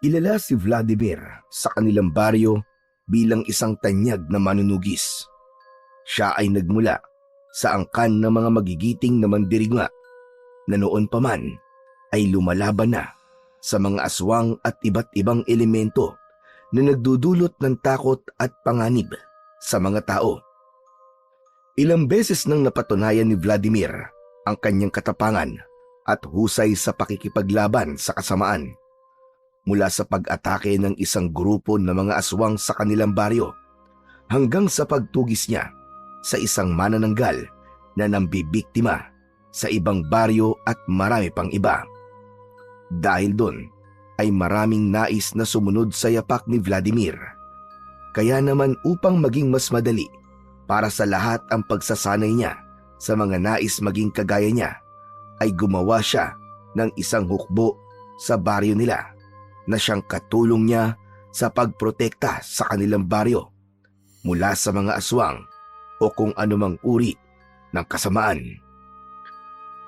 Kilala si Vladimir sa kanilang baryo bilang isang tanyag na manunugis. Siya ay nagmula sa angkan ng mga magigiting na mandirigma na noon pa man ay lumalaban na sa mga aswang at iba't ibang elemento na nagdudulot ng takot at panganib sa mga tao. Ilang beses nang napatunayan ni Vladimir ang kanyang katapangan at husay sa pakikipaglaban sa kasamaan. Mula sa pag-atake ng isang grupo ng mga aswang sa kanilang baryo hanggang sa pagtugis niya sa isang manananggal na nambibiktima sa ibang baryo at marami pang iba. Dahil doon ay maraming nais na sumunod sa yapak ni Vladimir. Kaya naman upang maging mas madali para sa lahat ang pagsasanay niya sa mga nais maging kagaya niya, ay gumawa siya ng isang hukbo sa baryo nila na siyang katulong niya sa pagprotekta sa kanilang baryo mula sa mga aswang o kung anumang uri ng kasamaan.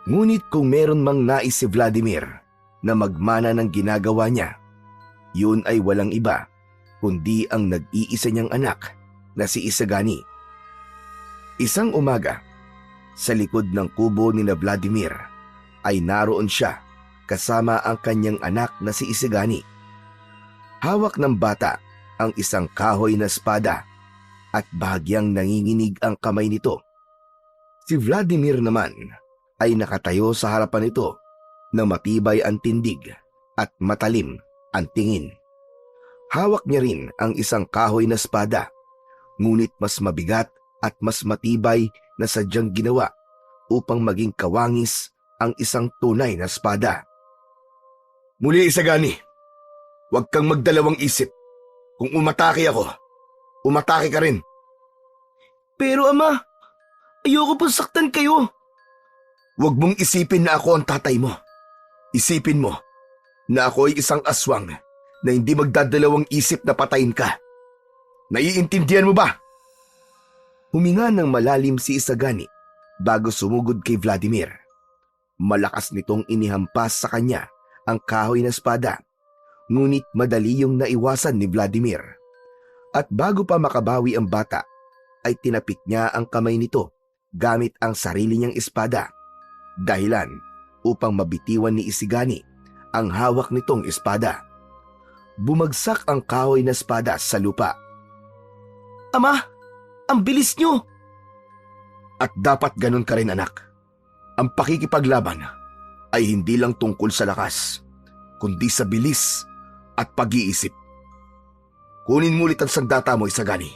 Ngunit kung meron mang nais si Vladimir na magmana ng ginagawa niya, yun ay walang iba kundi ang nag-iisa niyang anak na si Isagani. Isang umaga, sa likod ng kubo ni na Vladimir ay naroon siya kasama ang kanyang anak na si Isagani. Hawak ng bata ang isang kahoy na espada at bahagyang nanginginig ang kamay nito. Si Vladimir naman ay nakatayo sa harapan nito na matibay ang tindig at matalim ang tingin. Hawak niya rin ang isang kahoy na espada, ngunit mas mabigat at mas matibay na sadyang ginawa upang maging kawangis ang isang tunay na espada. Muli, Isagani, huwag kang magdalawang isip. Kung umatake ako, umatake ka rin. Pero ama, ayoko pong saktan kayo. Huwag mong isipin na ako ang tatay mo. Isipin mo na ako ay isang aswang na hindi magdadalawang isip na patayin ka. Naiintindihan mo ba? Huminga ng malalim si Isagani bago sumugod kay Vladimir. Malakas nitong inihampas sa kanya ang kahoy na espada, ngunit madali yung naiwasan ni Vladimir. At bago pa makabawi ang bata, ay tinapik niya ang kamay nito gamit ang sarili niyang espada, dahilan upang mabitiwan ni Isagani ang hawak nitong espada. Bumagsak ang kahoy na espada sa lupa. Ama! Ang bilis niyo! At dapat ganun ka rin, anak. Ang pakikipaglaban ay hindi lang tungkol sa lakas, kundi sa bilis at pag-iisip. Kunin mo ulit ang sandata mo, Isagani.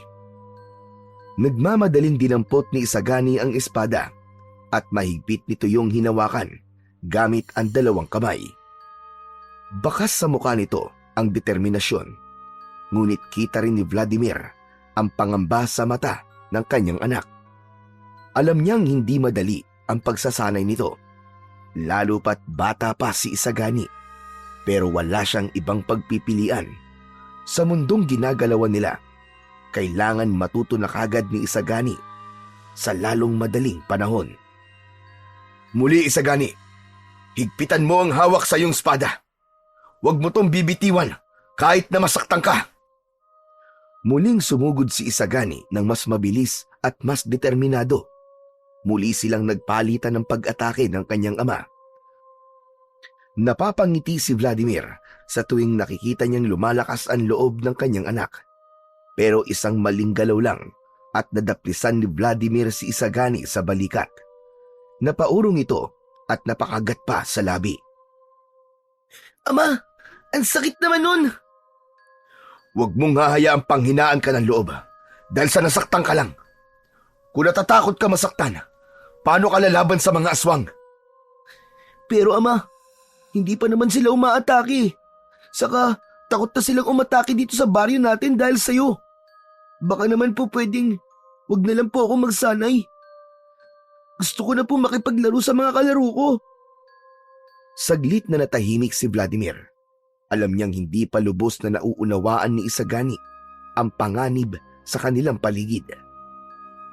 Nagmamadaling dinampot ni Isagani ang espada at mahigpit nito yung hinawakan gamit ang dalawang kamay. Bakas sa mukha nito ang determinasyon, ngunit kita rin ni Vladimir ang pangamba sa mata ng kanyang anak. Alam niyang hindi madali ang pagsasanay nito, lalo pat bata pa si Isagani, pero wala siyang ibang pagpipilian. Sa mundong ginagalawan nila, kailangan matuto na kagad ni Isagani sa lalong madaling panahon. Muli, Isagani, higpitan mo ang hawak sa iyong espada. Huwag mo tong bibitiwan kahit na masaktan ka. Muling sumugod si Isagani ng mas mabilis at mas determinado. Muli silang nagpalitan ng pag-atake ng kanyang ama. Napapangiti si Vladimir sa tuwing nakikita niyang lumalakas ang loob ng kanyang anak. Pero isang maling galaw lang at nadaplisan ni Vladimir si Isagani sa balikat. Napaurong ito at napakagat pa sa labi. Ama, ang sakit naman nun! Huwag mong hahayaang panghinaan ka ng loob dahil sa nasaktan ka lang. Kung natatakot ka masaktan, paano ka lalaban sa mga aswang? Pero ama, hindi pa naman sila umaatake. Saka takot na silang umatake dito sa baryo natin dahil sa'yo. Baka naman po pwedeng huwag na lang po ako magsanay. Gusto ko na po makipaglaro sa mga kalaro ko. Saglit na natahimik si Vladimir. Alam niyang hindi pa lubos na nauunawaan ni Isagani ang panganib sa kanilang paligid.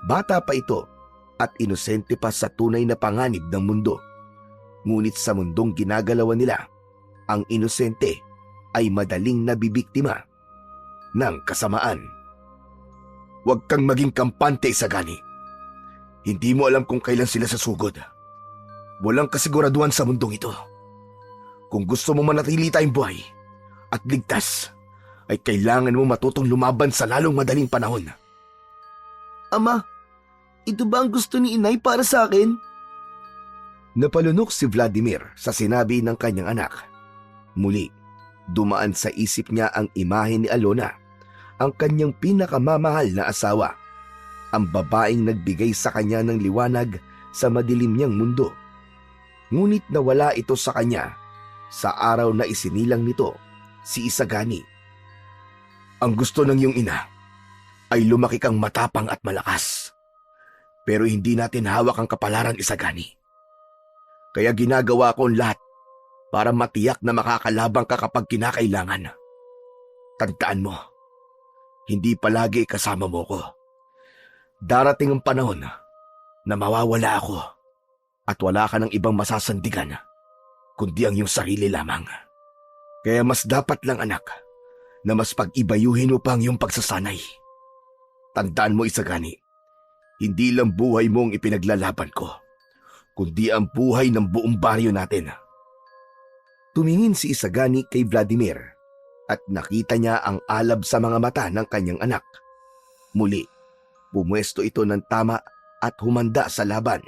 Bata pa ito at inosente pa sa tunay na panganib ng mundo. Ngunit sa mundong ginagalawan nila, ang inosente ay madaling nabibiktima ng kasamaan. Huwag kang maging kampante, Isagani. Hindi mo alam kung kailan sila sasugod. Walang kasiguraduhan sa mundong ito. Kung gusto mo manatili tayong buhay at ligtas, ay kailangan mo matutong lumaban sa lalong madaling panahon. Ama, ito ba ang gusto ni inay para sa akin? Napalunok si Vladimir sa sinabi ng kanyang anak. Muli, dumaan sa isip niya ang imahe ni Alona, ang kanyang pinakamamahal na asawa, ang babaeng nagbigay sa kanya ng liwanag sa madilim niyang mundo. Ngunit nawala ito sa kanya sa araw na isinilang nito si Isagani. Ang gusto ng iyong ina ay lumaki kang matapang at malakas. Pero hindi natin hawak ang kapalaran, Isagani. Kaya ginagawa ko ang lahat para matiyak na makakalabang ka kapag kinakailangan. Tandaan mo, hindi palagi kasama mo ko. Darating ang panahon na mawawala ako at wala ka ng ibang masasandigan kundi ang iyong sarili lamang. Kaya mas dapat lang, anak, na mas pag-ibayuhin mo pa ang iyong pagsasanay. Tandaan mo, Isagani, hindi lang buhay mo ang ipinaglalaban ko, kundi ang buhay ng buong baryo natin. Tumingin si Isagani kay Vladimir at nakita niya ang alab sa mga mata ng kanyang anak. Muli, pumwesto ito ng tama at humanda sa laban.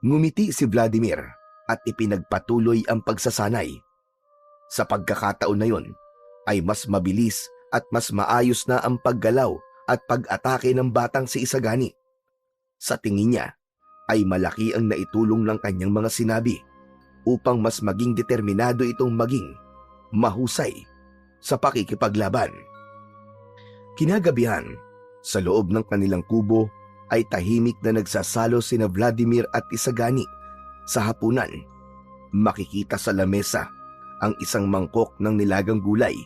Ngumiti si Vladimir at ipinagpatuloy ang pagsasanay. Sa pagkakataon na yon ay mas mabilis at mas maayos na ang paggalaw at pag-atake ng batang si Isagani. Sa tingin niya ay malaki ang naitulong ng kanyang mga sinabi upang mas maging determinado itong maging mahusay sa pakikipaglaban. Kinagabihan, sa loob ng kanilang kubo ay tahimik na nagsasalo sina Vladimir at Isagani sa hapunan. Makikita sa lamesa ang isang mangkok ng nilagang gulay,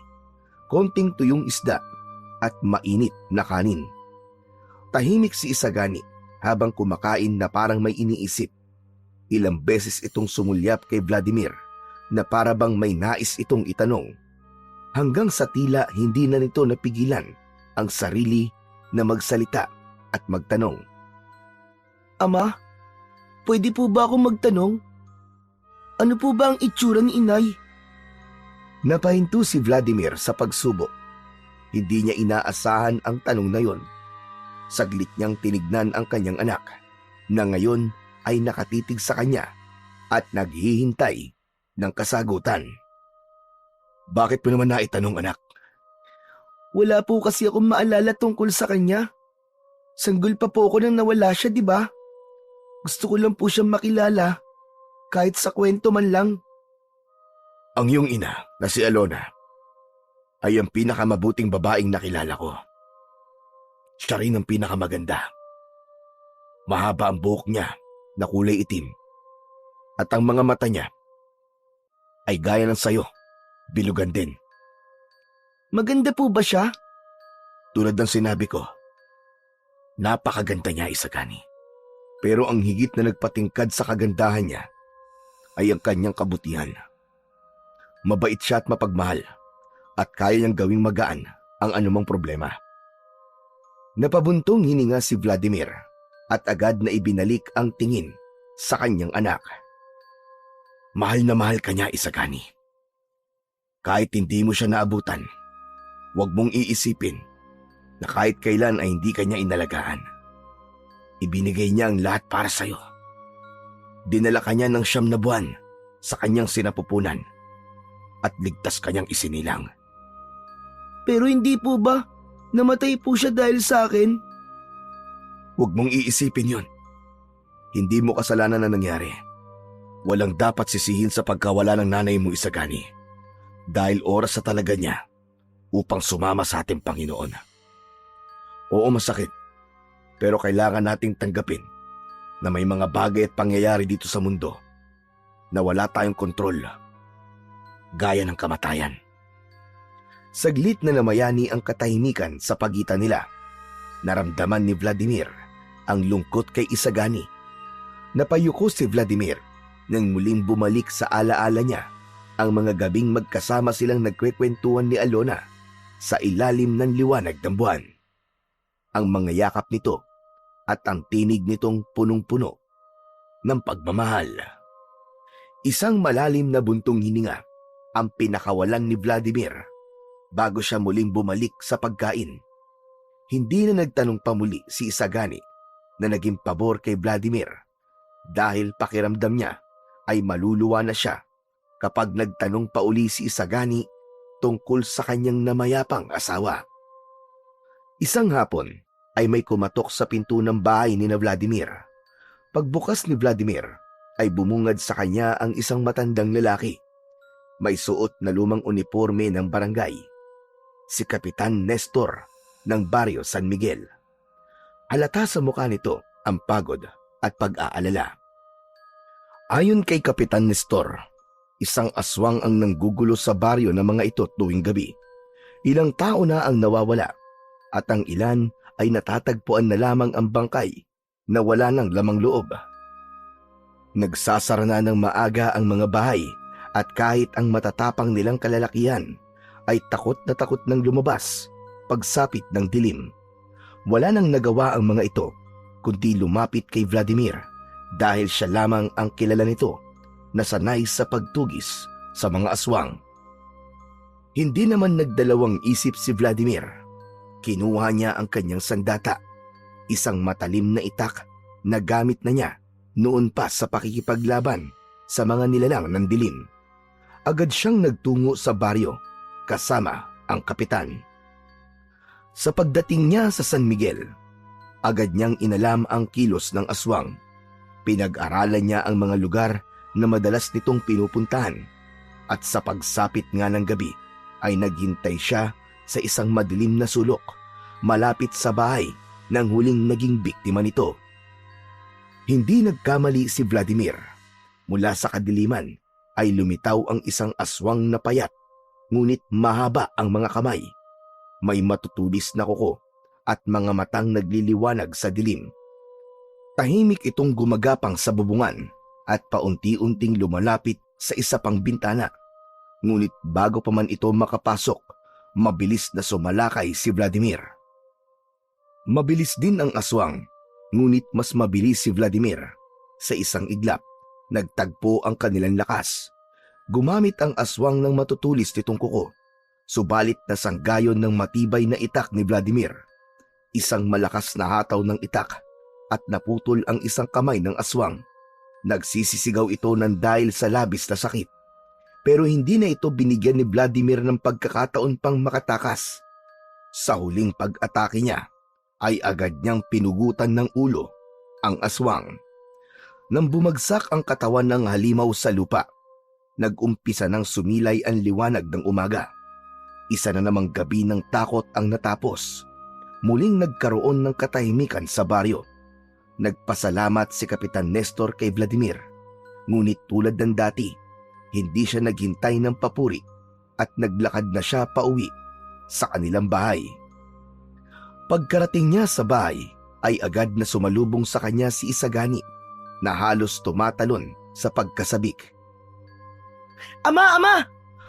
konting tuyong isda at mainit na kanin. Tahimik si Isagani habang kumakain na parang may iniisip. Ilang beses itong sumulyap kay Vladimir na para bang may nais itong itanong. Hanggang sa tila hindi na nito napigilan ang sarili na magsalita at magtanong. Ama, pwede po ba akong magtanong? Ano po ba ang itsura ni inay? Napahinto si Vladimir sa pagsubok. Hindi niya inaasahan ang tanong na yon. Saglit niyang tinignan ang kanyang anak na ngayon ay nakatitig sa kanya at naghihintay ng kasagutan. Bakit mo naman naitanong, anak? Wala po kasi akong maalala tungkol sa kanya. Sanggol pa po ako nang nawala siya, di ba? Gusto ko lang po siyang makilala, kahit sa kwento man lang. Ang iyong ina na si Alona ay ang pinakamabuting babaeng nakilala ko. Siya rin ang pinakamaganda. Mahaba ang buhok niya na kulay itim at ang mga mata niya ay gaya ng sayo, bilugan din. Maganda po ba siya? Tulad ng sinabi ko, napakaganda niya, Isagani. Pero ang higit na nagpatingkad sa kagandahan niya ay ang kanyang kabutihan. Mabait siya at mapagmahal at kaya niyang gawing magaan ang anumang problema. Napabuntong hininga si Vladimir at agad na ibinalik ang tingin sa kanyang anak. Mahal na mahal ka niya, Isagani. Kahit hindi mo siya naabutan, huwag mong iisipin na kahit kailan ay hindi ka niya inalagaan. Ibinigay niya ang lahat para sa'yo. Dinala ka niya ng 9 na buwan sa kanyang sinapupunan at ligtas kanyang isinilang. Pero hindi po ba namatay po siya dahil sa akin? Huwag mong iisipin yun. Hindi mo kasalanan na nangyari. Walang dapat sisihin sa pagkawala ng nanay mo, Isagani, dahil oras sa talaga niya upang sumama sa ating Panginoon. Oo, masakit, pero kailangan nating tanggapin na may mga bagay at pangyayari dito sa mundo na wala tayong kontrol, gaya ng kamatayan. Saglit na namayani ang katahimikan sa pagitan nila. Naramdaman ni Vladimir ang lungkot kay Isagani. Napayuko si Vladimir nang muling bumalik sa alaala niya Ang mga gabing magkasama silang nagkwekwentuhan ni Alona sa ilalim ng liwanag ng buwan. Ang mga yakap nito at ang tinig nitong punong-puno ng pagmamahal. Isang malalim na buntong hininga ang pinakawalan ni Vladimir bago siya muling bumalik sa pagkain. Hindi na nagtanong pa muli si Isagani na naging pabor kay Vladimir dahil pakiramdam niya ay maluluwa na siya kapag nagtanong pa uli si Isagani tungkol sa kanyang namayapang asawa. Isang hapon ay may kumatok sa pinto ng bahay ni Vladimir. Pagbukas ni Vladimir ay bumungad sa kanya ang isang matandang lalaki. May suot na lumang uniforme ng barangay. Si Kapitan Nestor ng Baryo San Miguel. Halata sa mukha nito ang pagod at pag-aalala. Ayon kay Kapitan Nestor, isang aswang ang nanggugulo sa baryo ng mga ito tuwing gabi. Ilang tao na ang nawawala at ang ilan ay natatagpuan na lamang ang bangkay na wala ng lamang loob. Nagsasara na ng maaga ang mga bahay at kahit ang matatapang nilang kalalakihan ay takot na takot nang lumabas pagsapit ng dilim. Wala nang nagawa ang mga ito kundi lumapit kay Vladimir dahil siya lamang ang kilala nito na sanay sa pagtugis sa mga aswang. Hindi naman nagdalawang isip si Vladimir. Kinuha niya ang kanyang sandata, isang matalim na itak na gamit na niya noon pa sa pakikipaglaban sa mga nilalang ng dilim. Agad siyang nagtungo sa baryo kasama ang kapitan. Sa pagdating niya sa San Miguel, agad niyang inalam ang kilos ng aswang. Pinag-aralan niya ang mga lugar na madalas nitong pinupuntahan at sa pagsapit nga ng gabi ay naghintay siya sa isang madilim na sulok malapit sa bahay ng huling naging biktima nito. Hindi nagkamali si Vladimir. Mula sa kadiliman ay lumitaw ang isang aswang na payat, ngunit mahaba ang mga kamay. May matutulis na kuko at mga matang nagliliwanag sa dilim. Tahimik itong gumagapang sa bubungan at paunti-unting lumalapit sa isa pang bintana. Ngunit bago pa man ito makapasok, mabilis na sumalakay si Vladimir. Mabilis din ang aswang, ngunit mas mabilis si Vladimir. Sa isang iglap, nagtagpo ang kanilang lakas. Gumamit ang aswang ng matutulis nitong kuko, subalit nasanggayon ng matibay na itak ni Vladimir. Isang malakas na hataw ng itak at naputol ang isang kamay ng aswang. Nagsisisigaw ito ng dahil sa labis na sakit. Pero hindi na ito binigyan ni Vladimir ng pagkakataon pang makatakas. Sa huling pag-atake niya, ay agad niyang pinugutan ng ulo ang aswang. Nang bumagsak ang katawan ng halimaw sa lupa, nag-umpisa ng sumilay ang liwanag ng umaga. Isa na namang gabi ng takot ang natapos. Muling nagkaroon ng katahimikan sa baryo. Nagpasalamat si Kapitan Nestor kay Vladimir. Ngunit tulad ng dati, hindi siya naghintay ng papuri at naglakad na siya pauwi sa kanilang bahay. Pagkarating niya sa bahay, ay agad na sumalubong sa kanya si Isagani na halos tumatalon sa pagkasabik. Ama! Ama!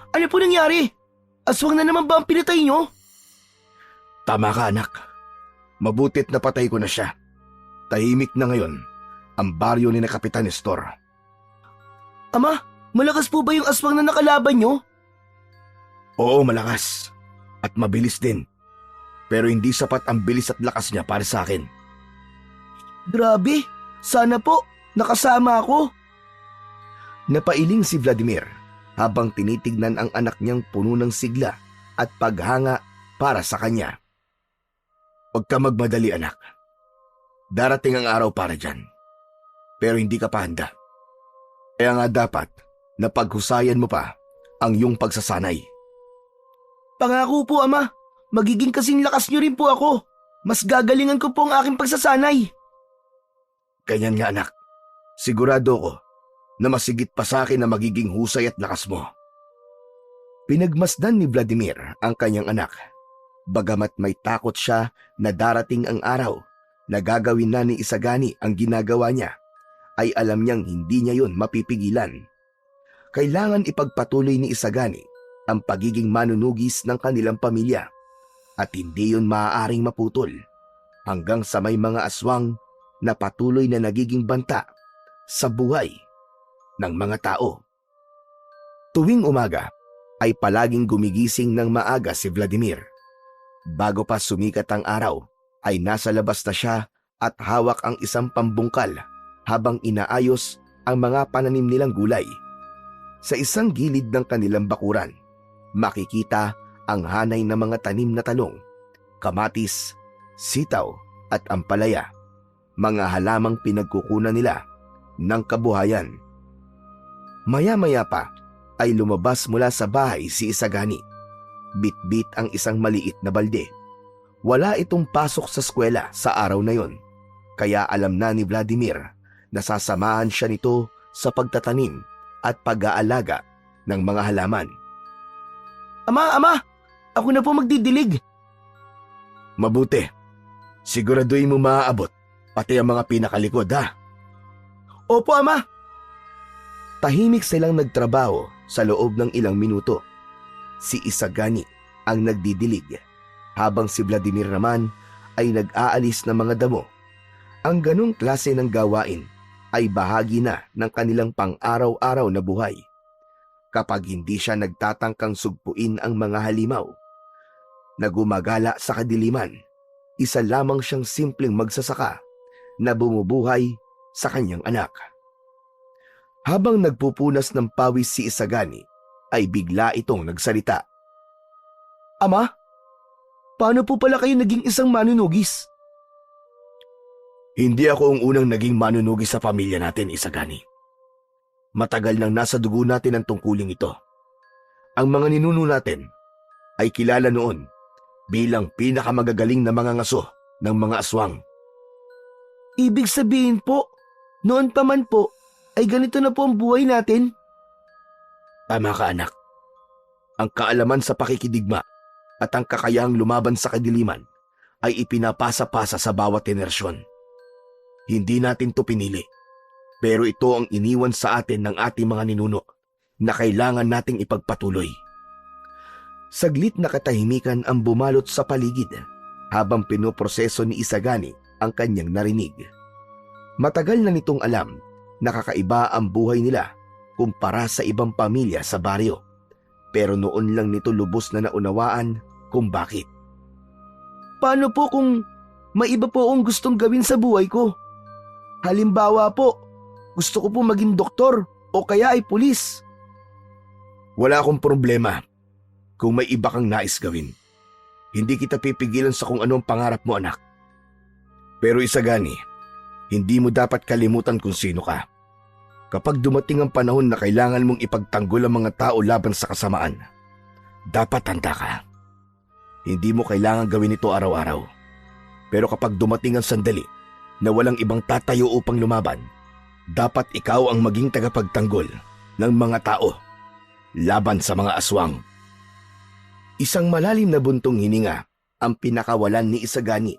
Ano po nangyari? Aswang na naman ba ang pinatay niyo? Tama ka, anak. Mabutit na patay ko na siya. Tahimik na ngayon ang baryo ni na Kapitan Nestor. Ama, malakas po ba yung aswang na nakalaban niyo? Oo, malakas. At mabilis din. Pero hindi sapat ang bilis at lakas niya para sa akin. Grabe, sana po, nakasama ako. Napailing si Vladimir habang tinitignan ang anak niyang puno ng sigla at paghanga para sa kanya. Huwag ka magmadali, anak. Darating ang araw para dyan. Pero hindi ka pa handa. Kaya nga dapat na paghusayan mo pa ang iyong pagsasanay. Pangako po, Ama. Magiging kasing lakas niyo rin po ako. Mas gagalingan ko po ang aking pagsasanay. Ganyan nga, anak. Sigurado ko na masigit pa sa akin na magiging husay at lakas mo. Pinagmasdan ni Vladimir ang kanyang anak. Bagamat may takot siya na darating ang araw na gagawin na ni Isagani ang ginagawa niya, ay alam niyang hindi niya yon mapipigilan. Kailangan ipagpatuloy ni Isagani ang pagiging manunugis ng kanilang pamilya at hindi yun maaaring maputol hanggang sa may mga aswang na patuloy na nagiging banta sa buhay ng mga tao. Tuwing umaga ay palaging gumigising ng maaga si Vladimir. Bago pa sumikat ang araw ay nasa labas na siya at hawak ang isang pambungkal habang inaayos ang mga pananim nilang gulay. Sa isang gilid ng kanilang bakuran, makikita ang hanay ng mga tanim na talong, kamatis, sitaw at ampalaya, mga halamang pinagkukunan nila ng kabuhayan. Maya-maya pa ay lumabas mula sa bahay si Isagani. Bit-bit ang isang maliit na balde. Wala itong pasok sa eskwela sa araw na yon, kaya alam na ni Vladimir na sasamahan siya nito sa pagtatanim at pag-aalaga ng mga halaman. Ama! Ako na po magdidilig. Mabuti. Siguraduhin mo maaabot, pati ang mga pinakalikod, ha? Opo, Ama. Tahimik silang nagtrabaho sa loob ng ilang minuto. Si Isagani ang nagdidilig, habang si Vladimir naman ay nag-aalis ng mga damo. Ang ganong klase ng gawain ay bahagi na ng kanilang pang-araw-araw na buhay. Kapag hindi siya nagtatangkang sugpuin ang mga halimaw na gumagala sa kadiliman, isa lamang siyang simpleng magsasaka na bumubuhay sa kanyang anak. Habang nagpupunas ng pawis si Isagani, ay bigla itong nagsalita. Ama, paano po pala kayo naging isang manunugis? Hindi ako ang unang naging manunugis sa pamilya natin, Isagani. Matagal nang nasa dugo natin ang tungkuling ito. Ang mga ninuno natin ay kilala noon bilang pinakamagagaling na mga ngaso ng mga aswang. Ibig sabihin po, noon pa man po, ay ganito na po ang buhay natin? Tama ka, anak. Ang kaalaman sa pakikidigma at ang kakayahang lumaban sa kadiliman ay ipinapasa-pasa sa bawat henerasyon. Hindi natin to pinili, pero ito ang iniwan sa atin ng ating mga ninuno na kailangan nating ipagpatuloy. Saglit na katahimikan ang bumalot sa paligid habang pinoproseso ni Isagani ang kanyang narinig. Matagal na nitong alam na kakaiba ang buhay nila kumpara sa ibang pamilya sa baryo, pero noon lang nito lubos na naunawaan kung bakit. Paano po kung may iba po akong gustong gawin sa buhay ko? Halimbawa po, gusto ko po maging doktor o kaya ay pulis. Wala akong problema kung may iba kang nais gawin. Hindi kita pipigilan sa kung anong pangarap mo, anak. Pero Isagani, hindi mo dapat kalimutan kung sino ka. Kapag dumating ang panahon na kailangan mong ipagtanggol ang mga tao laban sa kasamaan, dapat handa ka. Hindi mo kailangan gawin ito araw-araw. Pero kapag dumating ang sandali na walang ibang tatayo upang lumaban, dapat ikaw ang maging tagapagtanggol ng mga tao laban sa mga aswang. Isang malalim na buntong hininga ang pinakawalan ni Isagani.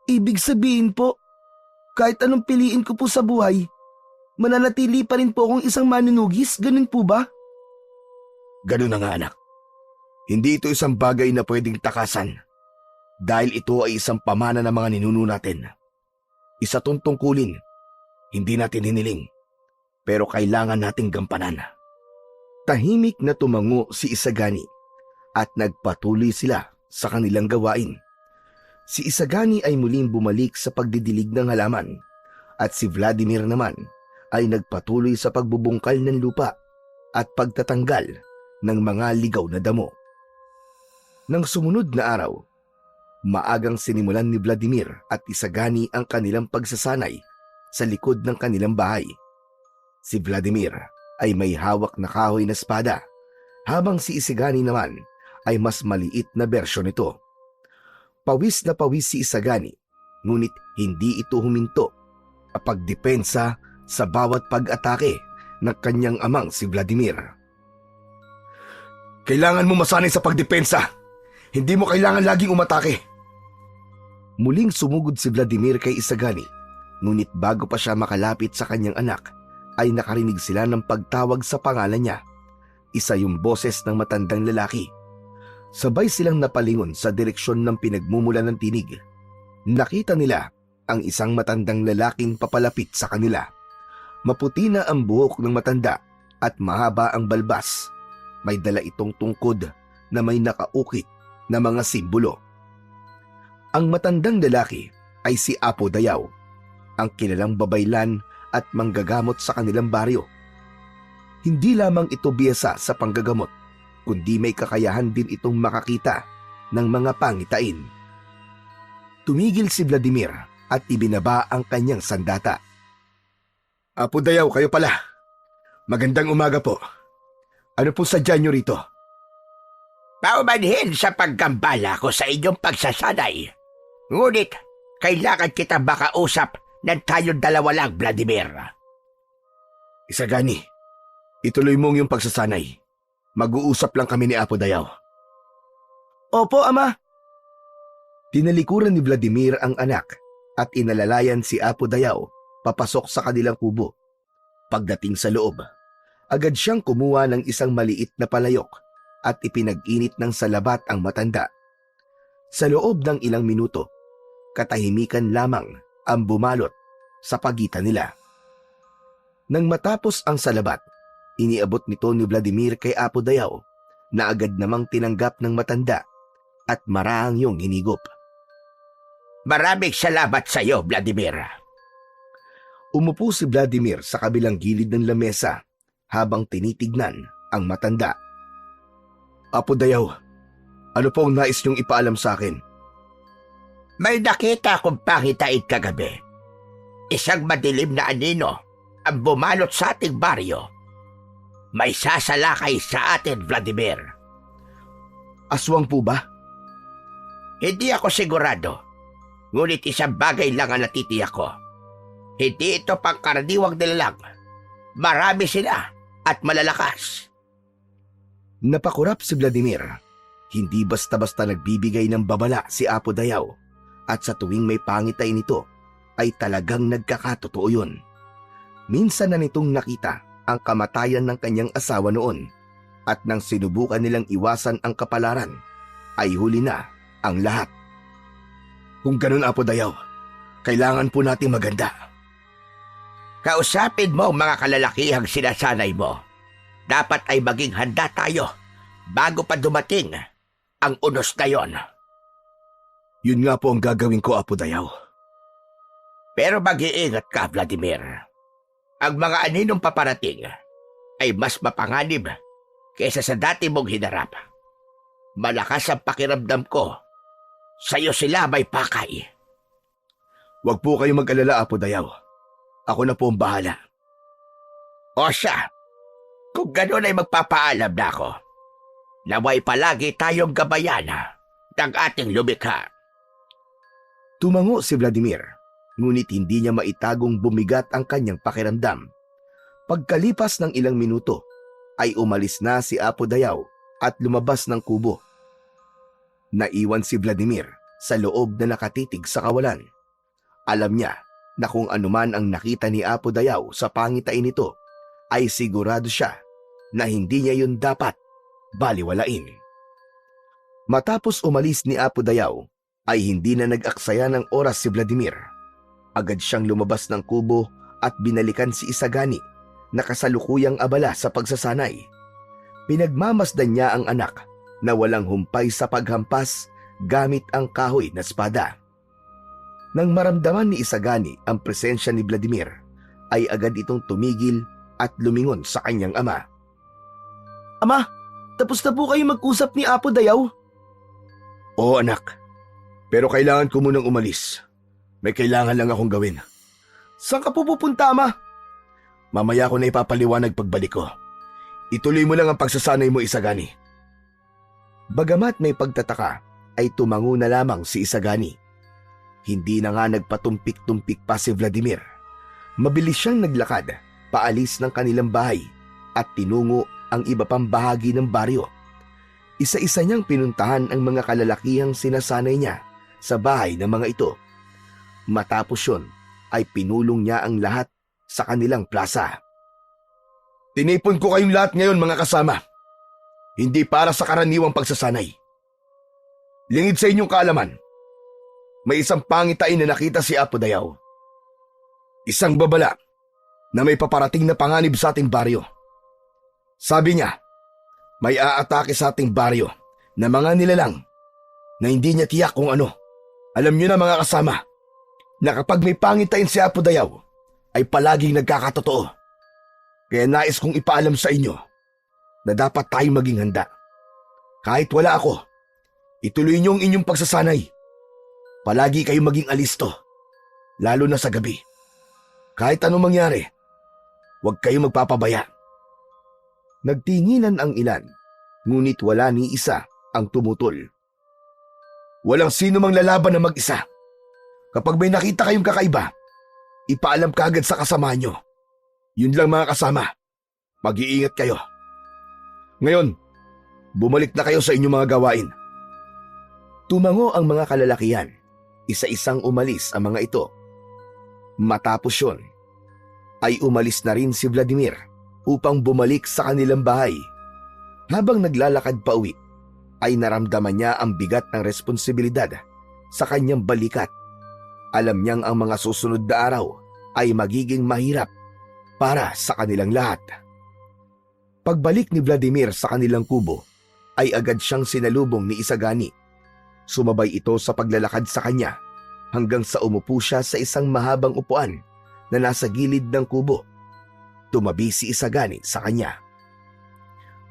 Ibig sabihin po, kahit anong piliin ko po sa buhay, mananatili pa rin po akong isang manunugis, ganun po ba? Ganun na nga, anak. Hindi ito isang bagay na pwedeng takasan dahil ito ay isang pamana ng mga ninuno natin. Isa tong tungkulin, hindi natin hiniling, pero kailangan nating gampanan. Tahimik na tumango si Isagani at nagpatuloy sila sa kanilang gawain. Si Isagani ay muling bumalik sa pagdidilig ng halaman at si Vladimir naman ay nagpatuloy sa pagbubungkal ng lupa at pagtatanggal ng mga ligaw na damo. Nang sumunod na araw, maagang sinimulan ni Vladimir at Isagani ang kanilang pagsasanay sa likod ng kanilang bahay. Si Vladimir ay may hawak na kahoy na espada, habang si Isagani naman ay mas maliit na bersyon nito. Pawis na pawis si Isagani, ngunit hindi ito huminto sa pagdepensa sa bawat pag-atake ng kanyang amang si Vladimir. Kailangan mo masanay sa pagdepensa. Hindi mo kailangan laging umatake. Muling sumugod si Vladimir kay Isagani, ngunit bago pa siya makalapit sa kanyang anak, ay nakarinig sila ng pagtawag sa pangalan niya. Isa yung boses ng matandang lalaki. Sabay silang napalingon sa direksyon ng pinagmumula ng tinig. Nakita nila ang isang matandang lalaking papalapit sa kanila. Maputi na ang buhok ng matanda at mahaba ang balbas. May dala itong tungkod na may nakaukit na mga simbolo. Ang matandang lalaki ay si Apo Dayaw, ang kilalang babaylan at manggagamot sa kanilang baryo. Hindi lamang ito biyasa sa panggagamot, kundi may kakayahan din itong makakita ng mga pangitain. Tumigil si Vladimir at ibinaba ang kanyang sandata. Apo Dayaw, kayo pala. Magandang umaga po. Ano po sadya niyo rito? Paumanhin sa paggambala ko sa inyong pagsasanay. Ngunit, kailangan kita makausap ng tayong dalawa lang, Vladimir. Isagani, ituloy mong yung pagsasanay. Mag-uusap lang kami ni Apo Dayaw. Opo, Ama. Tinalikuran ni Vladimir ang anak at inalalayan si Apo Dayaw papasok sa kanilang kubo. Pagdating sa loob, agad siyang kumuha ng isang maliit na palayok at ipinag-init ng salabat ang matanda. Sa loob ng ilang minuto, katahimikan lamang ang bumalot sa pagitan nila. Nang matapos ang salabat, iniabot nito ni Vladimir kay Apo Dayaw na agad namang tinanggap ng matanda at maraang yung hinigop. Maraming salamat sa iyo, Vladimir. Umupo si Vladimir sa kabilang gilid ng lamesa habang tinitignan ang matanda. Apo Dayaw, ano po ang nais niyong ipaalam sa akin? May nakita akong pangitain kagabi. Isang madilim na anino ang bumalot sa ating baryo. May sasalakay sa atin, Vladimir. Aswang po ba? Hindi ako sigurado. Ngunit isang bagay lang ang natitiyak ko. Hindi ito pangkaraniwang nilalang. Marami sila at malalakas. Napakurap si Vladimir. Hindi basta-basta nagbibigay ng babala si Apo Dayaw at sa tuwing may pangitay nito ay talagang nagkakatotoo yun. Minsan na nitong nakita ang kamatayan ng kanyang asawa noon at nang sinubukan nilang iwasan ang kapalaran ay huli na ang lahat. Kung ganun, Apo Dayaw, kailangan po nating maganda. Kausapin mo ang mga kalalakihang sinasanay mo. Dapat ay maging handa tayo bago pa dumating ang unos na yon. Yun nga po ang gagawin ko, Apo Dayaw. Pero mag-iingat ka, Vladimir. Ang mga aninong paparating ay mas mapanganib kaysa sa dati mong hinarap. Malakas ang pakiramdam ko. Sa'yo sila may pakay. Huwag po kayo mag-alala, Apo Dayaw. Ako na po ang bahala. O siya, kung gano'n ay magpapaalam na ako. Naway palagi tayong gabayan ng ating lumikha. Tumango si Vladimir, ngunit hindi niya maitagong bumigat ang kanyang pakiramdam. Pagkalipas ng ilang minuto, ay umalis na si Apo Dayaw at lumabas ng kubo. Naiwan si Vladimir sa loob na nakatitig sa kawalan. Alam niya na kung anuman ang nakita ni Apo Dayaw sa pangitain nito, ay sigurado siya na hindi niya yun dapat baliwalain. Matapos umalis ni Apo Dayaw, ay hindi na nag-aksaya ng oras si Vladimir. Agad siyang lumabas ng kubo at binalikan si Isagani na kasalukuyang abala sa pagsasanay. Pinagmamasdan niya ang anak na walang humpay sa paghampas gamit ang kahoy na espada. Nang maramdaman ni Isagani ang presensya ni Vladimir, ay agad itong tumigil at lumingon sa kanyang ama. Ama, tapos na po kayo mag-usap ni Apo Dayaw? Oo, anak. Pero kailangan ko munang umalis. May kailangan lang akong gawin. Saan ka po pupunta, Ama? Mamaya ko na ipapaliwanag pagbalik ko. Ituloy mo lang ang pagsasanay mo, Isagani. Bagamat may pagtataka, ay tumango na lamang si Isagani. Hindi na nga nagpatumpik-tumpik pa si Vladimir. Mabilis siyang naglakad, paalis ng kanilang bahay at tinungo ang iba pang bahagi ng baryo. Isa-isa niyang pinuntahan ang mga kalalakihang sinasanay niya sa bahay ng mga ito. Matapos yun, ay pinulong niya ang lahat sa kanilang plaza. Tinipon ko kayong lahat ngayon mga kasama. Hindi para sa karaniwang pagsasanay. Lingid sa inyong kaalaman, may isang pangitain na nakita si Apo Dayaw. Isang babala na may paparating na panganib sa ating baryo. Sabi niya, may aatake sa ating baryo na mga nilalang na hindi niya tiyak kung ano. Alam niyo na mga kasama, na kapag may pangitain si Apo Dayaw, ay palaging nagkakatotoo. Kaya nais kong ipaalam sa inyo na dapat tayong maging handa. Kahit wala ako, ituloy niyo ang inyong pagsasanay. Palagi kayong maging alisto, lalo na sa gabi. Kahit anong mangyari, huwag kayong magpapabaya. Nagtinginan ang ilan, ngunit wala ni isa ang tumutol. Walang sino mang lalaban na mag-isa. Kapag may nakita kayong kakaiba, ipaalam kaagad sa kasama nyo. Yun lang mga kasama, mag-iingat kayo. Ngayon, bumalik na kayo sa inyong mga gawain. Tumango ang mga kalalakihan, isa-isang umalis ang mga ito. Matapos yun, ay umalis na rin si Vladimir upang bumalik sa kanilang bahay. Habang naglalakad pa uwi, ay naramdaman niya ang bigat ng responsibilidad sa kanyang balikat. Alam niyang ang mga susunod na araw ay magiging mahirap para sa kanilang lahat. Pagbalik ni Vladimir sa kanilang kubo, ay agad siyang sinalubong ni Isagani. Sumabay ito sa paglalakad sa kanya hanggang sa umupo siya sa isang mahabang upuan na nasa gilid ng kubo. Tumabi si Isagani sa kanya.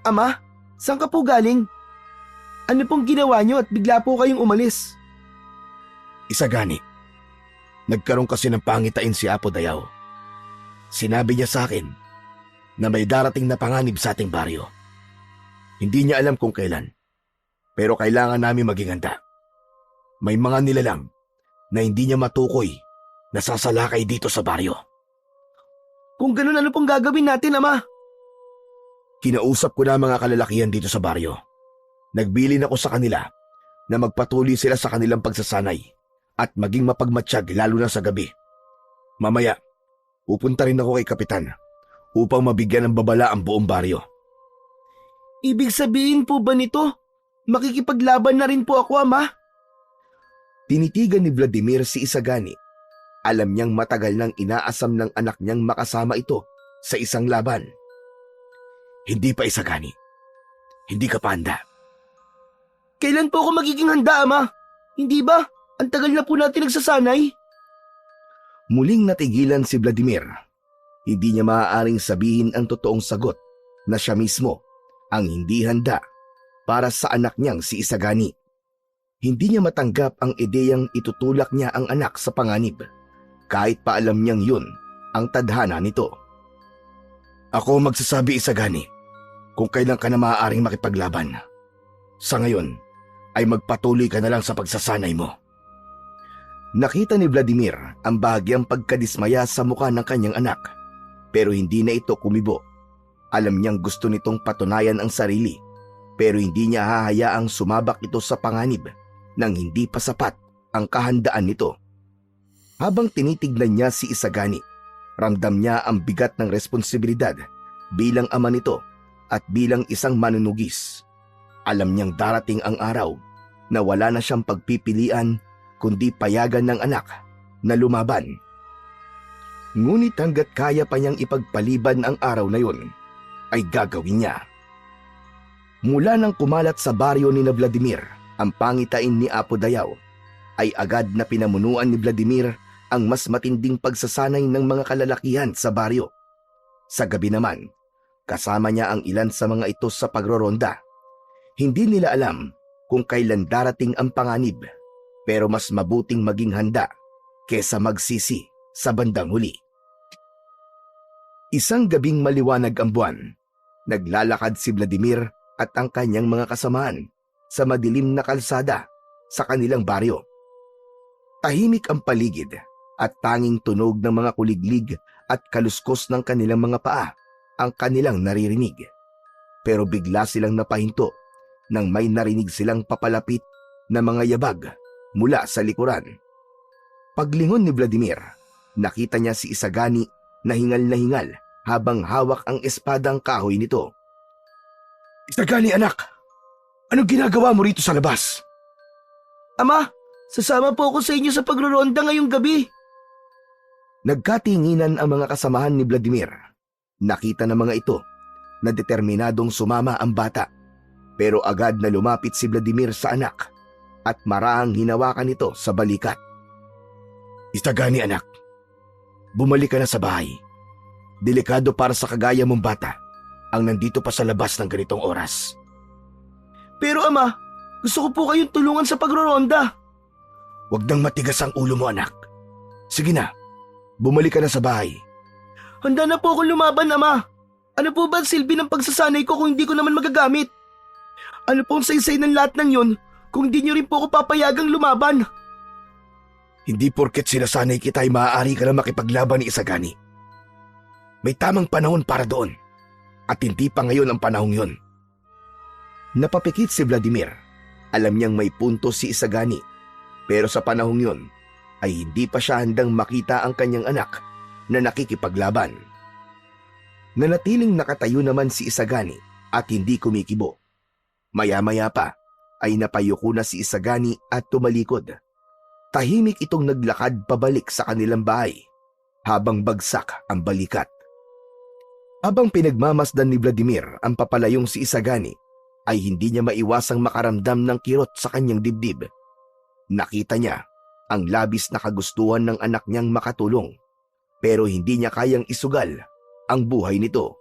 Ama, saan ka po galing? Ano pong ginawa niyo at bigla po kayong umalis? Isagani, nagkaroon kasi ng pangitain si Apo Dayaw. Sinabi niya sa akin na may darating na panganib sa ating baryo. Hindi niya alam kung kailan, pero kailangan namin maging handa. May mga nilalang na hindi niya matukoy na sasalakay dito sa baryo. Kung ganun, ano pong gagawin natin, Ama? Kinausap ko na mga kalalakihan dito sa baryo. Nagbilin ako sa kanila na magpatuloy sila sa kanilang pagsasanay at maging mapagmatsyag lalo na sa gabi. Mamaya, pupunta rin ako kay Kapitan upang mabigyan ng babala ang buong baryo. Ibig sabihin po ba nito, makikipaglaban na rin po ako, Ama? Tinitigan ni Vladimir si Isagani. Alam niyang matagal nang inaasam ng anak niyang makasama ito sa isang laban. Hindi pa, Isagani. Hindi ka pa handa. Kailan po ako magiging handa, Ama? Hindi ba? Ang tagal na po natin nagsasanay. Muling natigilan si Vladimir. Hindi niya maaaring sabihin ang totoong sagot na siya mismo ang hindi handa para sa anak niyang si Isagani. Hindi niya matanggap ang ideyang itutulak niya ang anak sa panganib, kahit pa alam niyang yun ang tadhana nito. Ako magsasabi, Isagani, kung kailan ka na maaaring makipaglaban. Sa ngayon, ay magpatuloy ka na lang sa pagsasanay mo. Nakita ni Vladimir ang bahagyang pagkadismaya sa mukha ng kanyang anak, pero hindi na ito kumibo. Alam niyang gusto nitong patunayan ang sarili, pero hindi niya hahayaang sumabak ito sa panganib nang hindi pa sapat ang kahandaan nito. Habang tinitignan niya si Isagani, ramdam niya ang bigat ng responsibilidad bilang ama nito at bilang isang manunugis. Alam niyang darating ang araw na wala na siyang pagpipilian kundi payagan ng anak na lumaban. Ngunit hanggat kaya pa niyang ipagpaliban ang araw na yun, ay gagawin niya. Mula nang kumalat sa baryo ni Vladimir ang pangitain ni Apo Dayaw, ay agad na pinamunuan ni Vladimir ang mas matinding pagsasanay ng mga kalalakihan sa baryo. Sa gabi naman, kasama niya ang ilan sa mga ito sa pagroronda. Hindi nila alam kung kailan darating ang panganib, pero mas mabuting maging handa kesa magsisi sa bandang huli. Isang gabing maliwanag ang buwan, naglalakad si Vladimir at ang kanyang mga kasamaan sa madilim na kalsada sa kanilang baryo. Tahimik ang paligid at tanging tunog ng mga kuliglig at kaluskos ng kanilang mga paa ang kanilang naririnig. Pero bigla silang napahinto nang may narinig silang papalapit na mga yabag mula sa likuran. Paglingon ni Vladimir, nakita niya si Isagani na hingal habang hawak ang espadang kahoy nito. Isagani anak, anong ginagawa mo rito sa labas? Ama, sasama po ako sa inyo sa pagroronda ngayong gabi. Nagkatinginan ang mga kasamahan ni Vladimir. Nakita ng mga ito na determinadong sumama ang bata. Pero agad na lumapit si Vladimir sa anak at marahang hinawakan ito sa balikat. Isagani anak, bumalik ka na sa bahay. Delikado para sa kagaya mong bata ang nandito pa sa labas ng ganitong oras. Pero ama, gusto ko po kayong tulungan sa pagroronda. Huwag nang matigas ang ulo mo anak. Sige na, bumalik ka na sa bahay. Handa na po akong lumaban, ama. Ano po ba ang silbi ng pagsasanay ko kung hindi ko naman magagamit? Ano po ang saysay ng lahat ng yon kung hindi niyo rin po ako papayagang lumaban? Hindi porket sinasanay kita ay maaari ka na makipaglaban ni Isagani. May tamang panahon para doon at hindi pa ngayon ang panahong yon. Napapikit si Vladimir. Alam niyang may punto si Isagani, pero sa panahong yon ay hindi pa siya handang makita ang kanyang anak na nakikipaglaban. Nanatiling nakatayo naman si Isagani at hindi kumikibo. Maya-maya pa ay napayuko na si Isagani at tumalikod. Tahimik itong naglakad pabalik sa kanilang bahay habang bagsak ang balikat. Habang pinagmamasdan ni Vladimir ang papalayong si Isagani, ay hindi niya maiwasang makaramdam ng kirot sa kanyang dibdib. Nakita niya ang labis na kagustuhan ng anak niyang makatulong, pero hindi niya kayang isugal ang buhay nito.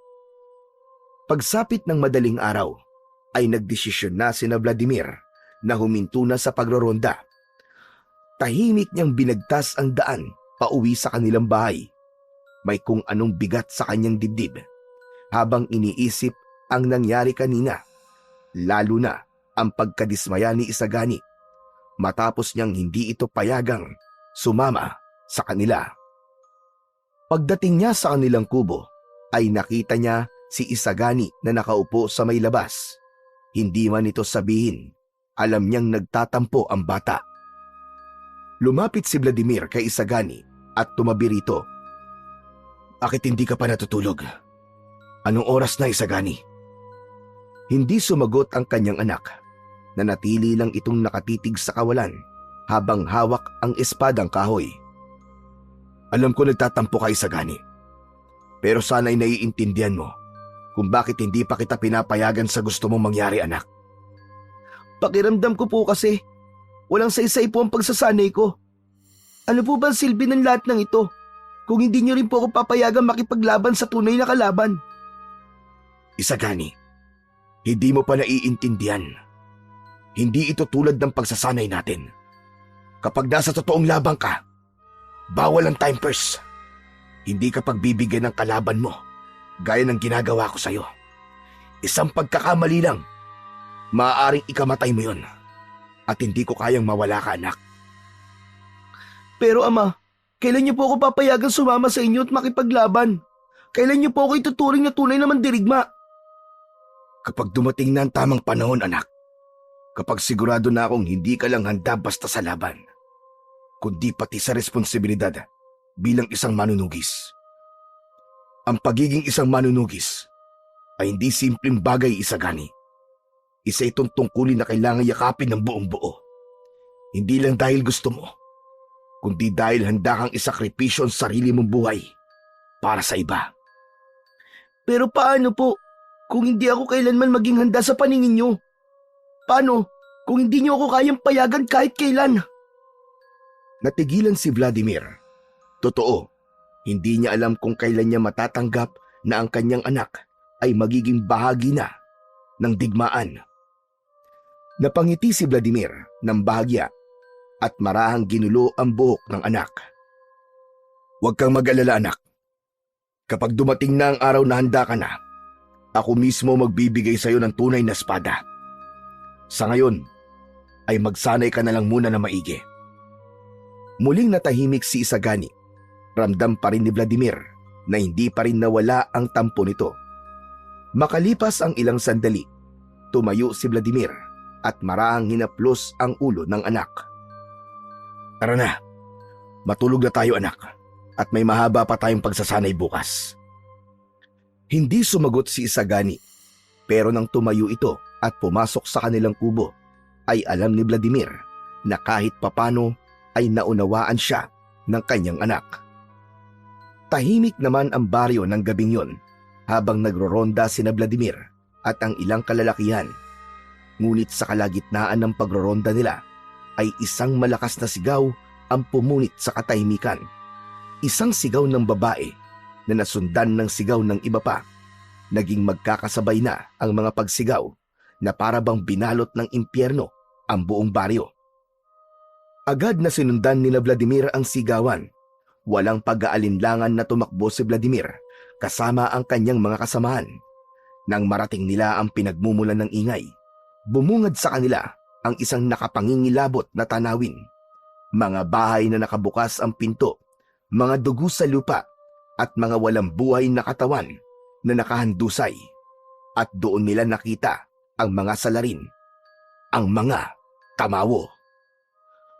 Pagsapit ng madaling araw, ay nagdesisyon na sina Vladimir na huminto na sa pagroronda. Tahimik niyang binagtas ang daan pauwi sa kanilang bahay. May kung anong bigat sa kanyang dibdib habang iniisip ang nangyari kanina, lalo na ang pagkadismaya ni Isagani matapos niyang hindi ito payagang sumama sa kanila. Pagdating niya sa kanilang kubo, ay nakita niya si Isagani na nakaupo sa may labas. Hindi man ito sabihin, alam niyang nagtatampo ang bata. Lumapit si Vladimir kay Isagani at tumabi rito. Bakit hindi ka pa natutulog? Anong oras na, Isagani? Hindi sumagot ang kanyang anak. Nanatili lang itong nakatitig sa kawalan habang hawak ang espadang kahoy. Alam ko nagtatampo ka, Isagani. Pero sana'y naiintindihan mo kung bakit hindi pa kita pinapayagan sa gusto mong mangyari, anak. Pakiramdam ko po kasi walang saysay po ang pagsasanay ko. Ano po ba ang silbi ng lahat ng ito kung hindi niyo rin po ako papayagan makipaglaban sa tunay na kalaban? Isagani, hindi mo pa naiintindihan. Hindi ito tulad ng pagsasanay natin. Kapag nasa totoong laban ka, bawal ang time purse. Hindi ka pagbibigyan ng kalaban mo gaya ng ginagawa ko sa'yo. Isang pagkakamali lang, maaaring ikamatay mo yon. At hindi ko kayang mawala ka, anak. Pero ama, kailan niyo po ako papayagan sumama sa inyo at makipaglaban? Kailan niyo po ako ituturing na tunay na mandirigma? Kapag dumating na ang tamang panahon, anak. Kapag sigurado na akong hindi ka lang handa basta sa laban, kundi pati sa responsibilidad bilang isang manunugis. Ang pagiging isang manunugis ay hindi simpleng bagay, Isagani. Isa itong tungkulin na kailangan yakapin ng buong buo. Hindi lang dahil gusto mo, kundi dahil handa kang isakripisyo ang sarili mong buhay para sa iba. Pero paano po kung hindi ako kailanman maging handa sa paningin niyo? Paano kung hindi niyo ako kayang payagan kahit kailan? Natigilan si Vladimir. Totoo, hindi niya alam kung kailan niya matatanggap na ang kanyang anak ay magiging bahagi na ng digmaan. Napangiti si Vladimir ng bahagya at marahang ginulo ang buhok ng anak. Huwag kang mag-alala, anak. Kapag dumating na ang araw na handa ka na, ako mismo magbibigay sa iyo ng tunay na espada. Sa ngayon, ay magsanay ka na lang muna na maigi. Muling natahimik si Isagani. Ramdam pa rin ni Vladimir na hindi pa rin nawala ang tampo nito. Makalipas ang ilang sandali, tumayo si Vladimir at marahang hinaplos ang ulo ng anak. Tara na, matulog na tayo, anak, at may mahaba pa tayong pagsasanay bukas. Hindi sumagot si Isagani, pero nang tumayo ito at pumasok sa kanilang kubo, ay alam ni Vladimir na kahit papano ay naunawaan siya ng kanyang anak. Tahimik naman ang baryo ng gabing yon habang nagroronda sina Vladimir at ang ilang kalalakihan. Ngunit sa kalagitnaan ng pagroronda nila ay isang malakas na sigaw ang pumunit sa katahimikan. Isang sigaw ng babae na nasundan ng sigaw ng iba pa. Naging magkakasabay na ang mga pagsigaw na para bang binalot ng impyerno ang buong baryo. Agad na sinundan ni Vladimir ang sigawan. Walang pag-aalinlangan na tumakbo si Vladimir kasama ang kanyang mga kasamahan. Nang marating nila ang pinagmumulan ng ingay, bumungad sa kanila ang isang nakapangingilabot na tanawin. Mga bahay na nakabukas ang pinto, mga dugo sa lupa at mga walang buhay na katawan na nakahandusay. At doon nila nakita ang mga salarin, ang mga tamawo.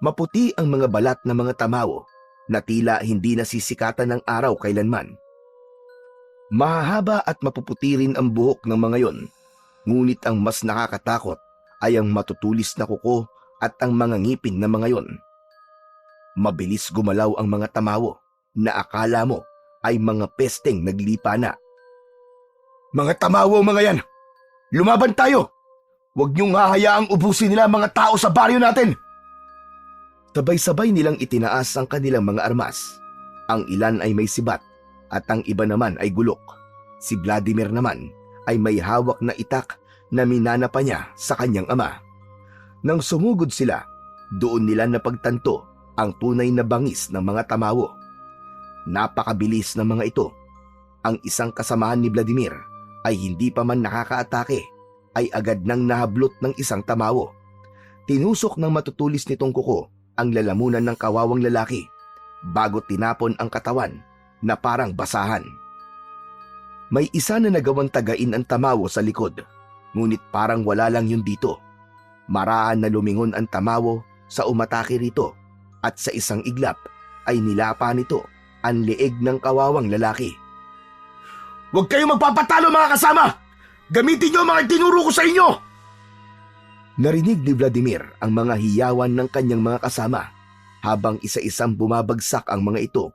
Maputi ang mga balat ng mga tamawo na tila hindi nasisikatan ng araw kailanman. Mahahaba at mapuputi rin ang buhok ng mga yon, ngunit ang mas nakakatakot ay ang matutulis na kuko at ang mga ngipin ng mga yon. Mabilis gumalaw ang mga tamawo na akala mo ay mga pesteng naglipa na. Mga tamawo mga yan! Lumaban tayo! Huwag niyong hahayaang ubusin nila mga tao sa baryo natin! Sabay-sabay nilang itinaas ang kanilang mga armas. Ang ilan ay may sibat at ang iba naman ay gulok. Si Vladimir naman ay may hawak na itak na minana pa niya sa kanyang ama. Nang sumugod sila, doon nila napagtanto ang tunay na bangis ng mga tamawo. Napakabilis ng mga ito. Ang isang kasamahan ni Vladimir ay hindi pa man nakakaatake ay agad nang nahablot ng isang tamawo. Tinusok ng matutulis nitong kuko ang lalamunan ng kawawang lalaki bago tinapon ang katawan na parang basahan. May isa na nagawang tagain ang tamawo sa likod, ngunit parang wala lang yun dito. Maraan na lumingon ang tamawo sa umatake rito at sa isang iglap ay nilapa nito ang leeg ng kawawang lalaki. Huwag kayong magpapatalo mga kasama! Gamitin niyo ang mga tinuro ko sa inyo! Narinig ni Vladimir ang mga hiyawan ng kanyang mga kasama habang isa-isang bumabagsak ang mga ito.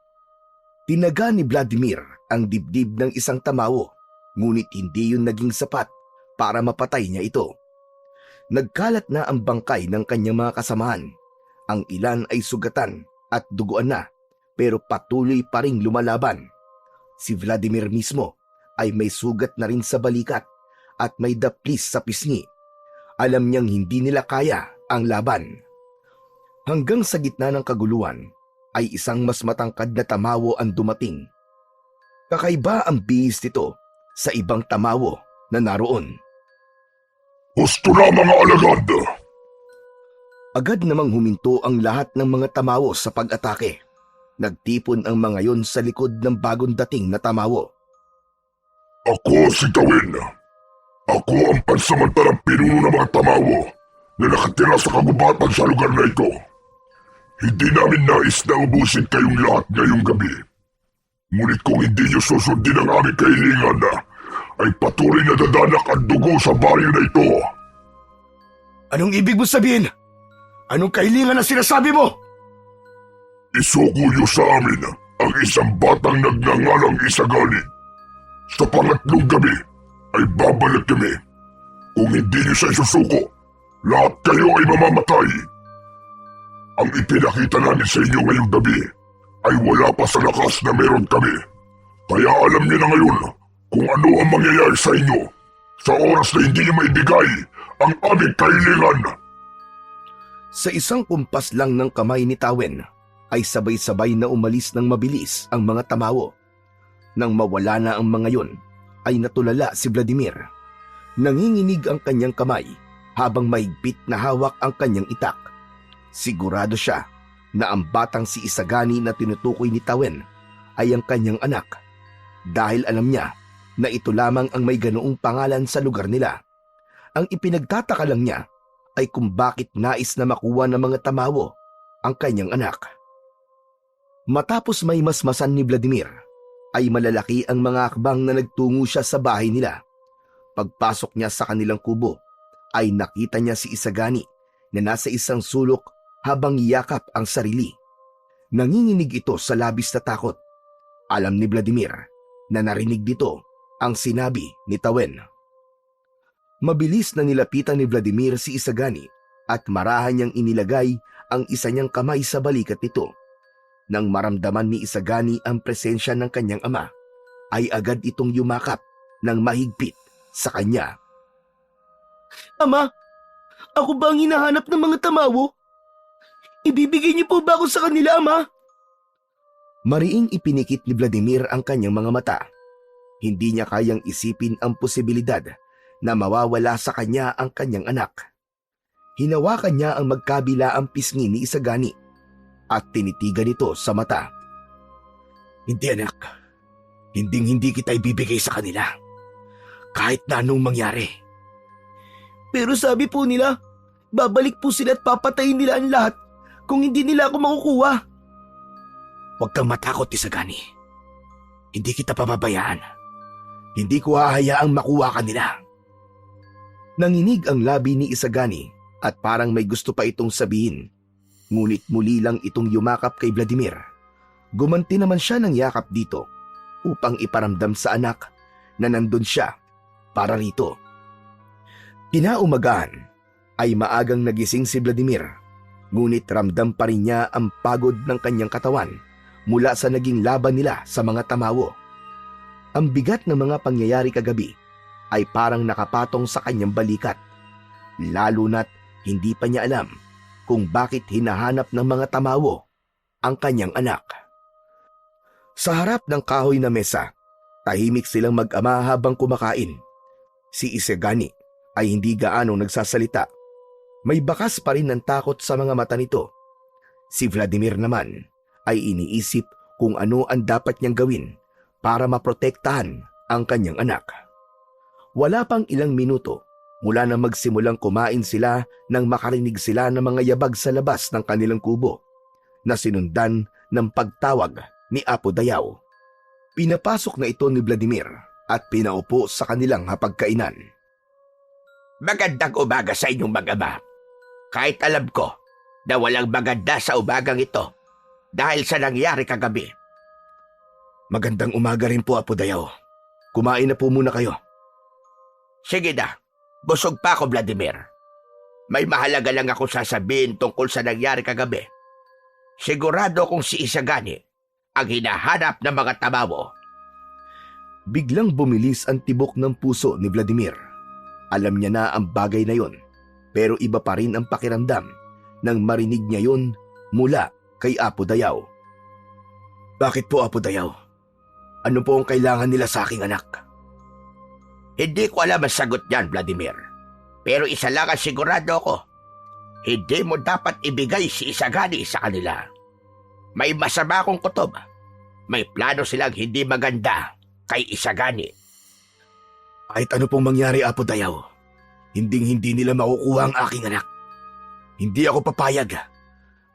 Tinaga ni Vladimir ang dibdib ng isang tamawo, ngunit hindi yun naging sapat para mapatay niya ito. Nagkalat na ang bangkay ng kanyang mga kasamahan. Ang ilan ay sugatan at duguan na, pero patuloy pa ring lumalaban. Si Vladimir mismo ay may sugat na rin sa balikat at may daplis sa pisngi. Alam niyang hindi nila kaya ang laban. Hanggang sa gitna ng kaguluhan ay isang mas matangkad na tamawo ang dumating. Kakaiba ang bihis nito sa ibang tamawo na naroon. Gusto na mga alagad! Agad namang huminto ang lahat ng mga tamawo sa pag-atake. Nagtipon ang mga yon sa likod ng bagong dating na tamawo. Ako si Tawin. Ako ang pansamantalang pinuno ng mga tamawo na nakatira sa kagubatan sa lugar na ito. Hindi namin nais na ubusin kayong lahat ngayong gabi. Ngunit kung hindi niyo susundin ang aming kahilingan, ay patuloy na dadanak ang dugo sa baryo na ito. Anong ibig mo sabihin? Anong kahilingan na sinasabi mo? Isuko niyo sa amin ang isang batang nagngangalang Isagani. Sa pangatlong gabi ay babalik kami. Kung hindi niyo siya isusuko, lahat kayo ay mamamatay. Ang ipinakita namin sa inyo ngayong gabi ay wala pa sa lakas na meron kami. Kaya alam niyo na ngayon kung ano ang mangyayari sa inyo sa oras na hindi niyo maibigay ang aming kahilingan. Sa isang kumpas lang ng kamay ni Tawen ay sabay-sabay na umalis ng mabilis ang mga tamawo. Nang mawala na ang mga yon, ay natulala si Vladimir. Nanginginig ang kanyang kamay habang mahigpit na hawak ang kanyang itak. Sigurado siya na ang batang si Isagani na tinutukoy ni Tawen ay ang kanyang anak, dahil alam niya na ito lamang ang may ganoong pangalan sa lugar nila. Ang ipinagtataka lang niya ay kung bakit nais na makuha ng mga tamawo ang kanyang anak. Matapos may masmasan ni Vladimir, ay malalaki ang mga akbang na nagtungo siya sa bahay nila. Pagpasok niya sa kanilang kubo, ay nakita niya si Isagani na nasa isang sulok habang yakap ang sarili. Nanginginig ito sa labis na takot. Alam ni Vladimir na narinig dito ang sinabi ni Tawen. Mabilis na nilapitan ni Vladimir si Isagani at marahan niyang inilagay ang isa niyang kamay sa balikat nito. Nang maramdaman ni Isagani ang presensya ng kanyang ama, ay agad itong yumakap ng mahigpit sa kanya. Ama, ako ba ang hinahanap ng mga tamawo? Ibibigay niyo po ba ako sa kanila, Ama? Mariing ipinikit ni Vladimir ang kanyang mga mata. Hindi niya kayang isipin ang posibilidad na mawawala sa kanya ang kanyang anak. Hinawakan niya ang magkabila ang pisngi ni Isagani at tinitigan ito sa mata. Hindi, anak. Hindi kita ibibigay sa kanila. Kahit na anong mangyari. Pero sabi po nila, babalik po sila at papatayin nila ang lahat kung hindi nila ako makukuha. Huwag kang matakot, Isagani. Hindi kita pababayaan. Hindi ko hahayaang makuha ka nila. Nanginig ang labi ni Isagani at parang may gusto pa itong sabihin. Ngunit muli lang itong yumakap kay Vladimir. Gumanti naman siya ng yakap dito upang iparamdam sa anak na nandun siya para rito. Kinaumagahan ay maagang nagising si Vladimir, ngunit ramdam pa rin niya ang pagod ng kanyang katawan mula sa naging laban nila sa mga tamawo. Ang bigat ng mga pangyayari kagabi ay parang nakapatong sa kanyang balikat, lalo na't hindi pa niya alam kung bakit hinahanap ng mga tamawo ang kanyang anak. Sa harap ng kahoy na mesa, tahimik silang mag-ama habang kumakain. Si Isagani ay hindi gaano nagsasalita. May bakas pa rin ng takot sa mga mata nito. Si Vladimir naman ay iniisip kung ano ang dapat niyang gawin para maprotektahan ang kanyang anak. Wala pang ilang minuto mula na magsimulang kumain sila nang makarinig sila ng mga yabag sa labas ng kanilang kubo na sinundan ng pagtawag ni Apo Dayaw. Pinapasok na ito ni Vladimir at pinaupo sa kanilang hapagkainan. Magandang umaga sa inyong mag-ama. Kahit alam ko na walang maganda sa umagang ito dahil sa nangyari kagabi. Magandang umaga rin po, Apo Dayaw. Kumain na po muna kayo. Sige na, busog pa ako, Vladimir. May mahalaga lang ako sasabihin tungkol sa nangyari kagabi. Sigurado kung si Isagani ang hinahanap ng mga tamawo. Biglang bumilis ang tibok ng puso ni Vladimir. Alam niya na ang bagay na yon, pero iba pa rin ang pakiramdam nang marinig niya yon mula kay Apo Dayaw. Bakit po, Apo Dayaw? Ano po ang kailangan nila sa aking anak? Hindi ko alam ang sagot niyan, Vladimir. Pero isa lang ang sigurado ko. Hindi mo dapat ibigay si Isagani sa kanila. May masama akong kutob. May plano silang hindi maganda kay Isagani. Kahit ano pong mangyari, Apo Dayaw, hindi nila makukuha ang aking anak. Hindi ako papayag.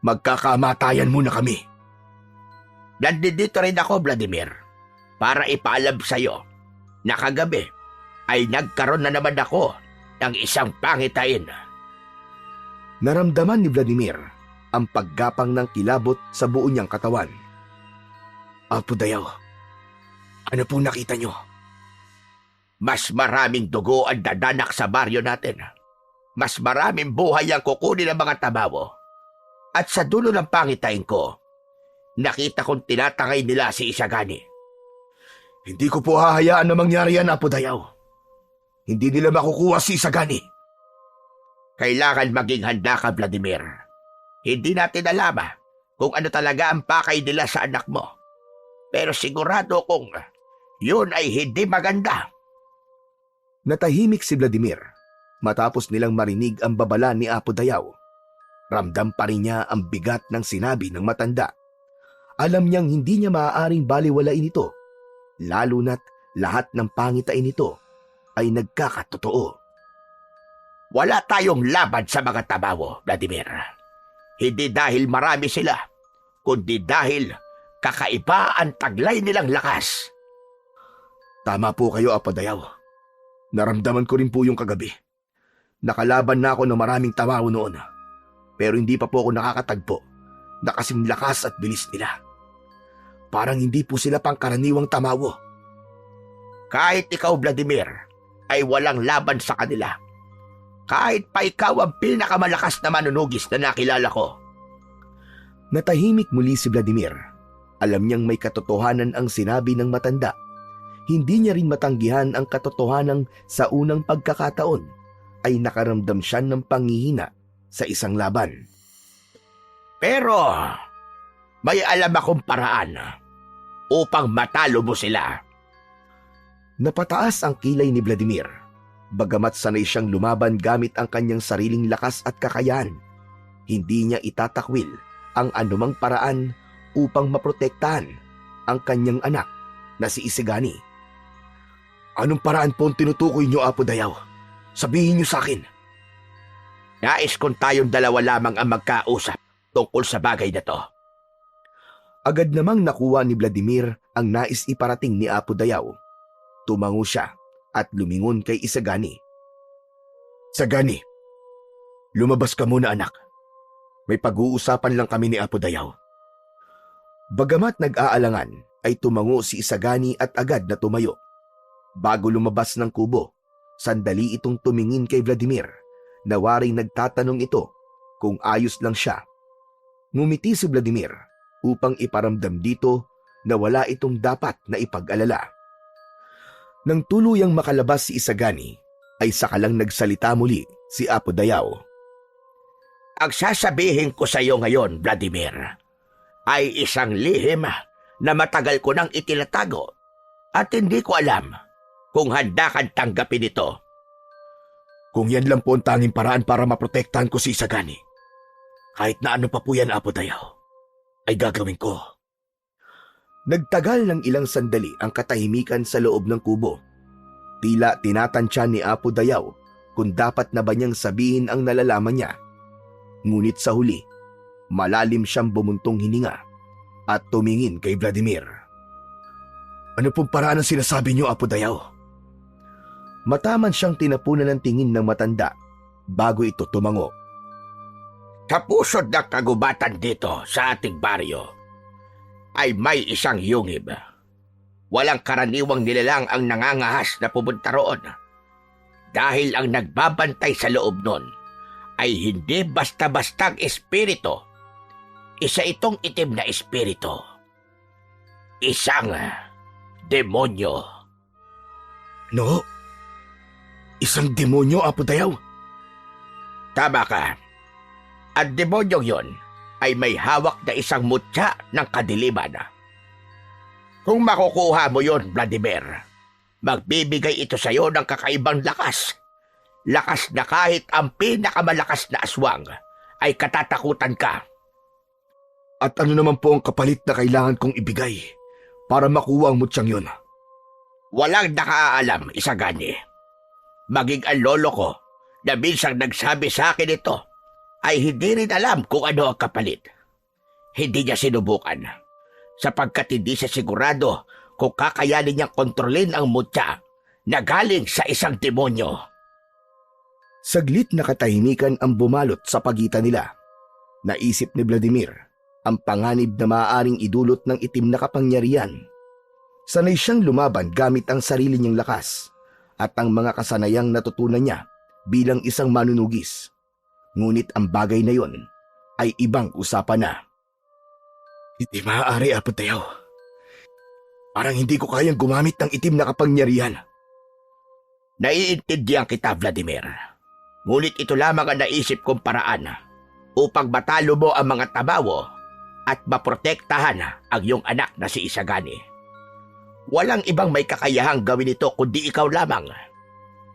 Magkakamatayan muna kami. Nandito rin ako, Vladimir, para ipaalam sa'yo na kagabi ay nagkaroon na naman ako ng isang pangitain. Naramdaman ni Vladimir ang paggapang ng kilabot sa buo niyang katawan. Apo Dayaw, ano pong nakita niyo? Mas maraming dugo ang dadanak sa baryo natin. Mas maraming buhay ang kukunin ng mga tamawo. At sa dulo ng pangitain ko, nakita kong tinatangay nila si Isagani. Hindi ko po hahayaan na mangyari yan, Apo Dayaw. Hindi nila makukuha si Isagani. Kailangan maging handa ka, Vladimir. Hindi natin alam kung ano talaga ang pakay nila sa anak mo. Pero sigurado kong yun ay hindi maganda. Natahimik si Vladimir matapos nilang marinig ang babala ni Apo Dayaw. Ramdam pa rin niya ang bigat ng sinabi ng matanda. Alam niyang hindi niya maaaring baliwalain ito, lalo na't lahat ng pangitain nito ay nagkakatotoo. Wala tayong laban sa mga tamawo, Vladimir. Hindi dahil marami sila, kundi dahil Kakaiba ang taglay nilang lakas. Tama po kayo, Apo Dayaw. Naramdaman ko rin po yung kagabi. Nakalaban na ako ng maraming tamaw noon. Pero hindi pa po ako nakakatagpo na kasing lakas at bilis nila. Parang hindi po sila pangkaraniwang tamawo. Kahit ikaw, Vladimir, ay walang laban sa kanila. Kahit pa ikaw ang pinakamalakas na manunugis na nakilala ko. Natahimik muli si Vladimir. Alam niyang may katotohanan ang sinabi ng matanda. Hindi niya rin matanggihan ang katotohanan sa unang pagkakataon ay nakaramdam siya ng panghihina sa isang laban. Pero may alam akong paraan upang matalo mo sila. Napataas ang kilay ni Vladimir. Bagamat sanay siyang lumaban gamit ang kanyang sariling lakas at kakayahan, hindi niya itatakwil ang anumang paraan upang maprotektahan ang kanyang anak na si Isagani. Anong paraan po ang tinutukoy niyo, Apo Dayaw? Sabihin niyo sa akin. Nais kong tayong dalawa lamang ang magkausap tungkol sa bagay na to. Agad namang nakuha ni Vladimir ang nais iparating ni Apo Dayaw. Tumango siya at lumingon kay Isagani. Sagani, lumabas ka muna, anak. May pag-uusapan lang kami ni Apo Dayaw. Bagamat nag-aalangan, ay tumango si Isagani at agad na tumayo. Bago lumabas ng kubo, sandali itong tumingin kay Vladimir na waring nagtatanong ito kung ayos lang siya. Ngumiti si Vladimir upang iparamdam dito na wala itong dapat na ipag-alala. Nang tuluyang makalabas si Isagani, ay sakalang nagsalita muli si Apo Dayaw. Ang sasabihin ko sa iyo ngayon, Vladimir, ay isang lihim na matagal ko nang itinatago at hindi ko alam kung handa kang tanggapin ito. Kung yan lang po ang tanging paraan para maprotektahan ko si Isagani, kahit na ano pa po yan, Apo Dayaw, ay gagawin ko. Nagtagal ng ilang sandali ang katahimikan sa loob ng kubo. Tila tinatansya ni Apo Dayaw kung dapat na ba niyang sabihin ang nalalaman niya. Ngunit sa huli, malalim siyang bumuntong hininga at tumingin kay Vladimir. Ano pong paraan ang sinasabi niyo, Apo Dayaw? Mataman siyang tinapunan ng tingin ng matanda bago ito tumango. Sa pusod ng kagubatan dito sa ating baryo ay may isang yungib. Walang karaniwang nilalang ang nangangahas na pumunta roon dahil ang nagbabantay sa loob nun ay hindi basta-bastang espiritu. Isa itong itim na espiritu. Isang demonyo. No? Isang demonyo, Apo Dayaw? Tama ka. Ang demonyong yon ay may hawak na isang mutya ng kadiliman. Kung makukuha mo yon, Vladimir, magbibigay ito sa iyo ng kakaibang lakas. Lakas na kahit ang pinakamalakas na aswang ay katatakutan ka. At ano naman po ang kapalit na kailangan kong ibigay para makuha ang mutyang yun? Walang nakaalam, Isagani. Maging ang lolo ko na minsang nagsabi sa akin ito ay hindi rin alam kung ano ang kapalit. Hindi niya sinubukan sapagkat hindi siya sigurado kung kakayanin niyang kontrolin ang mutya na galing sa isang demonyo. Saglit na katahimikan ang bumalot sa pagitan nila. Naisip ni Vladimir ang panganib na maaaring idulot ng itim na kapangyarihan. Sanay siyang lumaban gamit ang sarili niyang lakas at ang mga kasanayang natutunan niya bilang isang manunugis. Ngunit ang bagay na yon ay ibang usapan na. Hindi maaari, Apo Dayaw. Parang hindi ko kayang gumamit ng itim na kapangyarihan. Naiintindihan kita, Vladimir. Ngunit ito lamang ang naisip kong paraan upang matalo mo ang mga tabawo at maprotektahan ang iyong anak na si Isagani. Walang ibang may kakayahang gawin ito kundi ikaw lamang.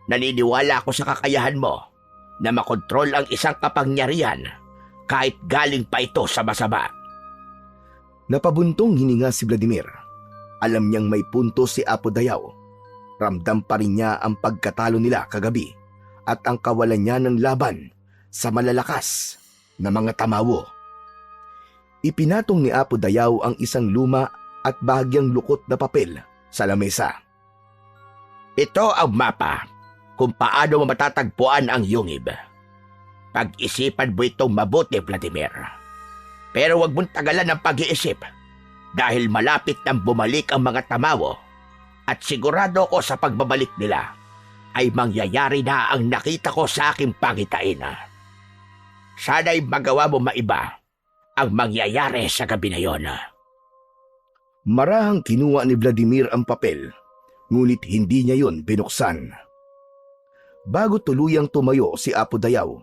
Naniniwala ako sa kakayahan mo na makontrol ang isang kapangyarihan kahit galing pa ito sa masama. Napabuntong hininga si Vladimir. Alam niyang may punto si Apo Dayaw. Ramdam pa rin niya ang pagkatalo nila kagabi at ang kawalan niya ng laban sa malalakas na mga tamawo. Ipinatong ni Apo Dayaw ang isang luma at bahagyang lukot na papel sa lamesa. Ito ang mapa kung paano mo matatagpuan ang yungib. Pag-isipan mo itong mabuti, Vladimir. Pero huwag mong tagalan ng pag-iisip dahil malapit nang bumalik ang mga tamawo at sigurado ko sa pagbabalik nila ay mangyayari na ang nakita ko sa aking pangitain. Sana'y magawa mo maiba ang mangyayari sa gabi na yon. Marahang kinuha ni Vladimir ang papel, ngunit hindi niya yon binuksan. Bago tuluyang tumayo si Apo Dayaw,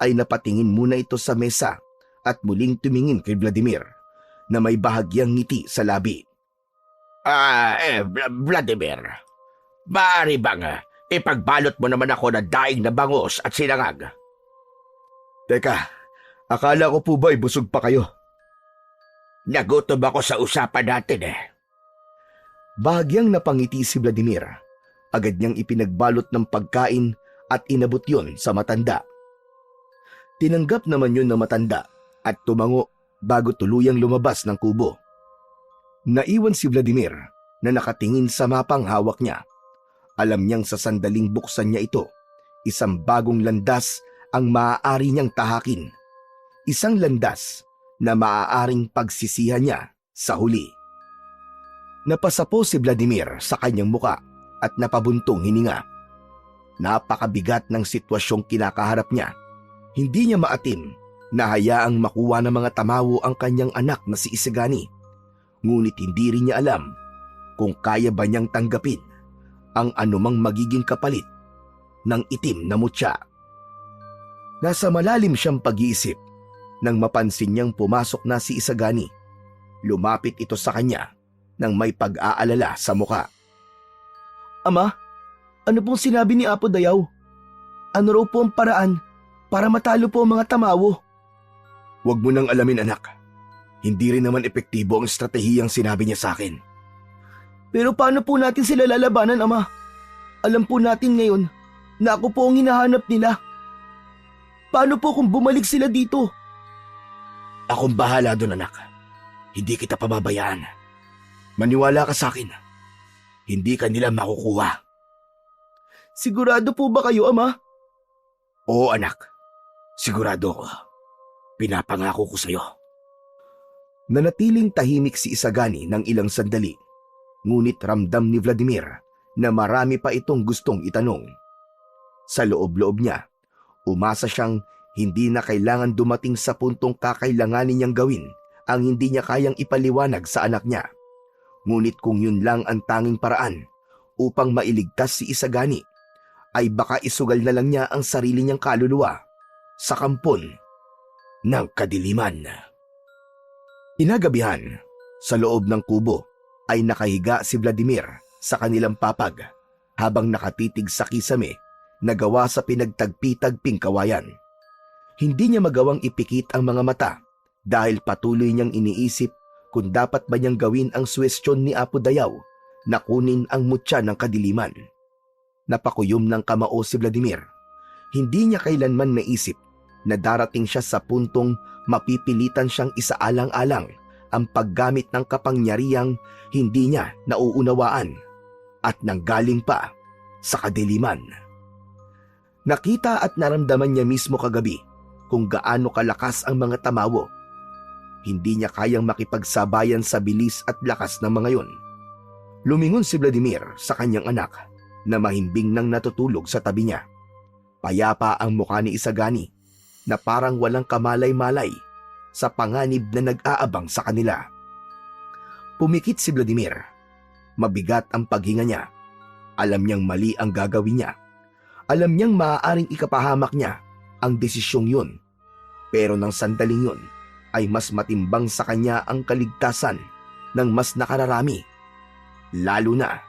ay napatingin muna ito sa mesa at muling tumingin kay Vladimir na may bahagyang ngiti sa labi. Vladimir, maaari bang ipagbalot mo naman ako ng daing na bangus at sinangag? Teka, akala ko po ba'y busog pa kayo? Nagutom ako sa usapan natin Bahagyang napangiti si Vladimir. Agad niyang ipinagbalot ng pagkain at inabot yon sa matanda. Tinanggap naman yun ng matanda at tumango bago tuluyang lumabas ng kubo. Naiwan si Vladimir na nakatingin sa mapang hawak niya. Alam niyang sa sandaling buksan niya ito, isang bagong landas ang maaari niyang tahakin. Isang landas na maaaring pagsisihan niya sa huli. Napasapo si Vladimir sa kanyang muka at napabuntong hininga. Napakabigat ng sitwasyong kinakaharap niya. Hindi niya maatim na hayaang makuha ng mga tamawo ang kanyang anak na si Isagani. Ngunit hindi rin niya alam kung kaya ba niyang tanggapin ang anumang magiging kapalit ng itim na mutya. Nasa malalim siyang pag-iisip nang mapansin niyang pumasok na si Isagani. Lumapit ito sa kanya nang may pag-aalala sa muka. Ama, ano pong sinabi ni Apo Dayaw? Ano raw po ang paraan para matalo po ang mga tamawo? Huwag mo nang alamin, anak. Hindi rin naman epektibo ang estratehiyang sinabi niya sa akin. Pero paano po natin sila lalabanan, Ama? Alam po natin ngayon na ako po ang hinahanap nila. Paano po kung bumalik sila dito? Akong bahala doon, anak. Hindi kita pababayaan. Maniwala ka sa akin. Hindi ka nila makukuha. Sigurado po ba kayo, Ama? Oo, anak. Sigurado ko. Pinapangako ko sa'yo. Nanatiling tahimik si Isagani ng ilang sandali. Ngunit ramdam ni Vladimir na marami pa itong gustong itanong. Sa loob-loob niya, umasa siyang hindi na kailangan dumating sa puntong kakailanganin niyang gawin ang hindi niya kayang ipaliwanag sa anak niya. Ngunit kung yun lang ang tanging paraan upang mailigtas si Isagani, ay baka isugal na lang niya ang sarili niyang kaluluwa sa kampon ng kadiliman. Inagabihan, sa loob ng kubo ay nakahiga si Vladimir sa kanilang papag habang nakatitig sa kisame na gawa sa pinagtagpi-tagping kawayan. Hindi niya magawang ipikit ang mga mata dahil patuloy niyang iniisip kung dapat ba niyang gawin ang suwestyon ni Apo Dayaw na kunin ang mutya ng kadiliman. Napakuyom ng kamao si Vladimir. Hindi niya kailanman naisip na darating siya sa puntong mapipilitan siyang isaalang-alang ang paggamit ng kapangyarihang hindi niya nauunawaan at nanggaling pa sa kadiliman. Nakita at naramdaman niya mismo kagabi kung gaano kalakas ang mga tamawo. Hindi niya kayang makipagsabayan sa bilis at lakas ng mga yon. Lumingon si Vladimir sa kanyang anak na mahimbing nang natutulog sa tabi niya. Payapa ang mukha ni Isagani na parang walang kamalay-malay sa panganib na nag-aabang sa kanila. Pumikit si Vladimir. Mabigat ang paghinga niya. Alam niyang mali ang gagawin niya. Alam niyang maaaring ikapahamak niya ang desisyong yun. Pero nang sandaling yun, ay mas matimbang sa kanya ang kaligtasan ng mas nakararami. Lalo na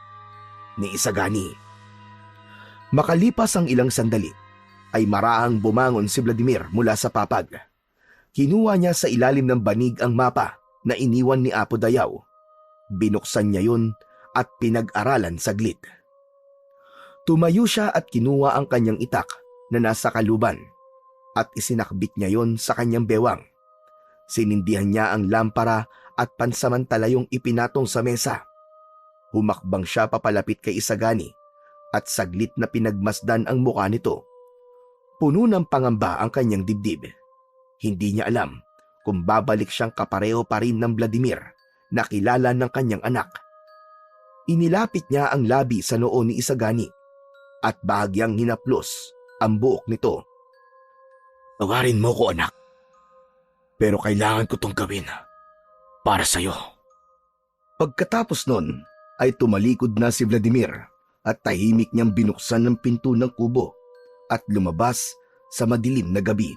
ni Isagani. Makalipas ang ilang sandali, ay marahang bumangon si Vladimir mula sa papag. Kinuha niya sa ilalim ng banig ang mapa na iniwan ni Apo Dayaw. Binuksan niya yun at pinag-aralan saglit. Tumayo siya at kinuha ang kanyang itak na nasa kaluban at isinakbit niya yon sa kanyang bewang. Sinindihan niya ang lampara at pansamantala yung ipinatong sa mesa. Humakbang siya papalapit kay Isagani at saglit na pinagmasdan ang mukha nito. Puno ng pangamba ang kanyang dibdib. Hindi niya alam kung babalik siyang kapareho pa rin ng Vladimir na kilala ng kanyang anak. Inilapit niya ang labi sa noo ni Isagani at bahagyang hinaplos ang buhok nito. Tawarin mo ko, anak. Pero kailangan ko tong gawin para sa'yo. Pagkatapos nun ay tumalikod na si Vladimir at tahimik niyang binuksan ng pinto ng kubo at lumabas sa madilim na gabi.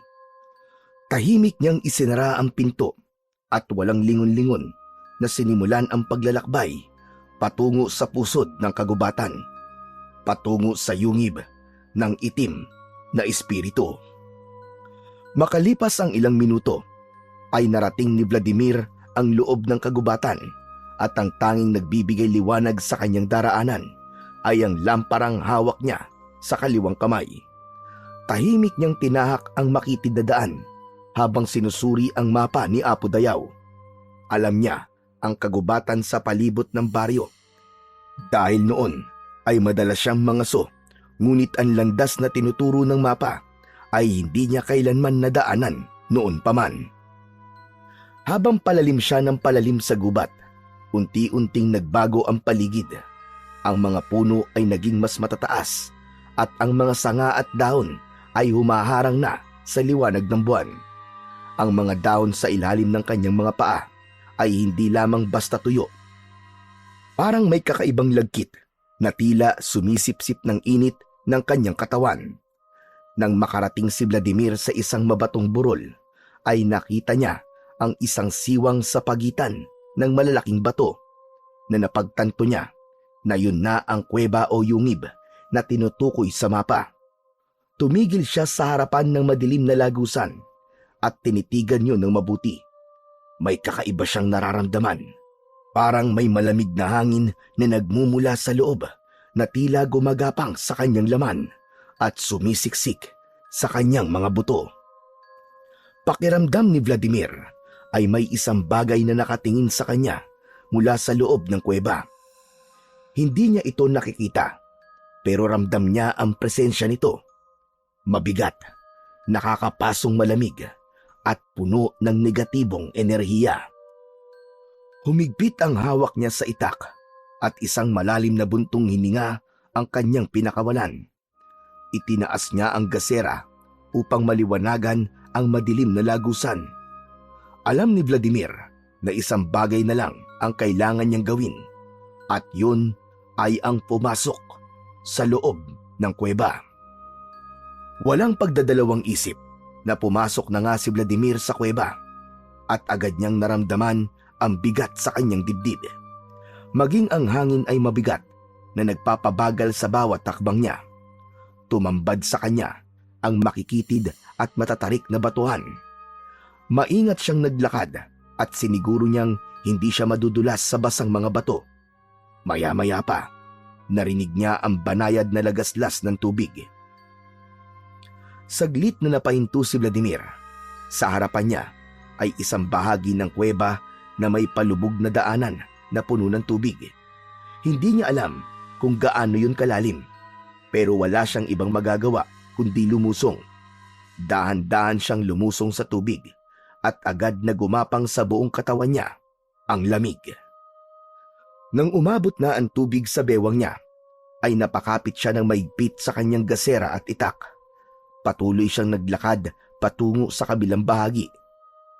Tahimik niyang isinara ang pinto at walang lingon-lingon na sinimulan ang paglalakbay patungo sa pusod ng kagubatan, patungo sa yungib ng itim na espiritu. Makalipas ang ilang minuto, ay narating ni Vladimir ang loob ng kagubatan at ang tanging nagbibigay liwanag sa kanyang daraanan ay ang lamparang hawak niya sa kaliwang kamay. Tahimik niyang tinahak ang makitid na daan habang sinusuri ang mapa ni Apo Dayaw. Alam niya ang kagubatan sa palibot ng baryo. Dahil noon ay madalas siyang mangaso, ngunit ang landas na tinuturo ng mapa ay hindi niya kailanman nadaanan noon pa man. Habang palalim siya ng palalim sa gubat, unti-unting nagbago ang paligid. Ang mga puno ay naging mas matataas at ang mga sanga at dahon ay humaharang na sa liwanag ng buwan. Ang mga dahon sa ilalim ng kanyang mga paa ay hindi lamang basta tuyo. Parang may kakaibang lagkit na tila sumisipsip ng init ng kanyang katawan. Nang makarating si Vladimir sa isang mabatong burol, ay nakita niya ang isang siwang sa pagitan ng malalaking bato na napagtanto niya na yun na ang kuweba o yungib na tinutukoy sa mapa. Tumigil siya sa harapan ng madilim na lagusan at tinitigan yun ng mabuti. May kakaiba siyang nararamdaman. Parang may malamig na hangin na nagmumula sa loob na tila gumagapang sa kanyang laman at sumisiksik sa kanyang mga buto. Pakiramdam ni Vladimir ay may isang bagay na nakatingin sa kanya mula sa loob ng kuweba. Hindi niya ito nakikita, pero ramdam niya ang presensya nito. Mabigat, nakakapasong malamig, at puno ng negatibong enerhiya. Humigpit ang hawak niya sa itak at isang malalim na buntong hininga ang kanyang pinakawalan. Itinaas niya ang gasera upang maliwanagan ang madilim na lagusan. Alam ni Vladimir na isang bagay na lang ang kailangan niyang gawin at yun ay ang pumasok sa loob ng kuweba. Walang pagdadalawang isip na pumasok na nga si Vladimir sa kuweba at agad niyang naramdaman ang bigat sa kanyang dibdib. Maging ang hangin ay mabigat na nagpapabagal sa bawat takbang niya. Tumambad sa kanya ang makikitid at matatarik na batuhan. Maingat siyang naglakad at siniguro niyang hindi siya madudulas sa basang mga bato. Maya-maya pa, narinig niya ang banayad na lagaslas ng tubig. Saglit na napahinto si Vladimir. Sa harapan niya ay isang bahagi ng kuweba na may palubog na daanan na puno ng tubig. Hindi niya alam kung gaano yun kalalim, pero wala siyang ibang magagawa kundi lumusong. Dahan-dahan siyang lumusong sa tubig at agad na gumapang sa buong katawan niya ang lamig. Nang umabot na ang tubig sa bewang niya, ay napakapit siya ng maigpit sa kanyang gasera at itak. Patuloy siyang naglakad patungo sa kabilang bahagi.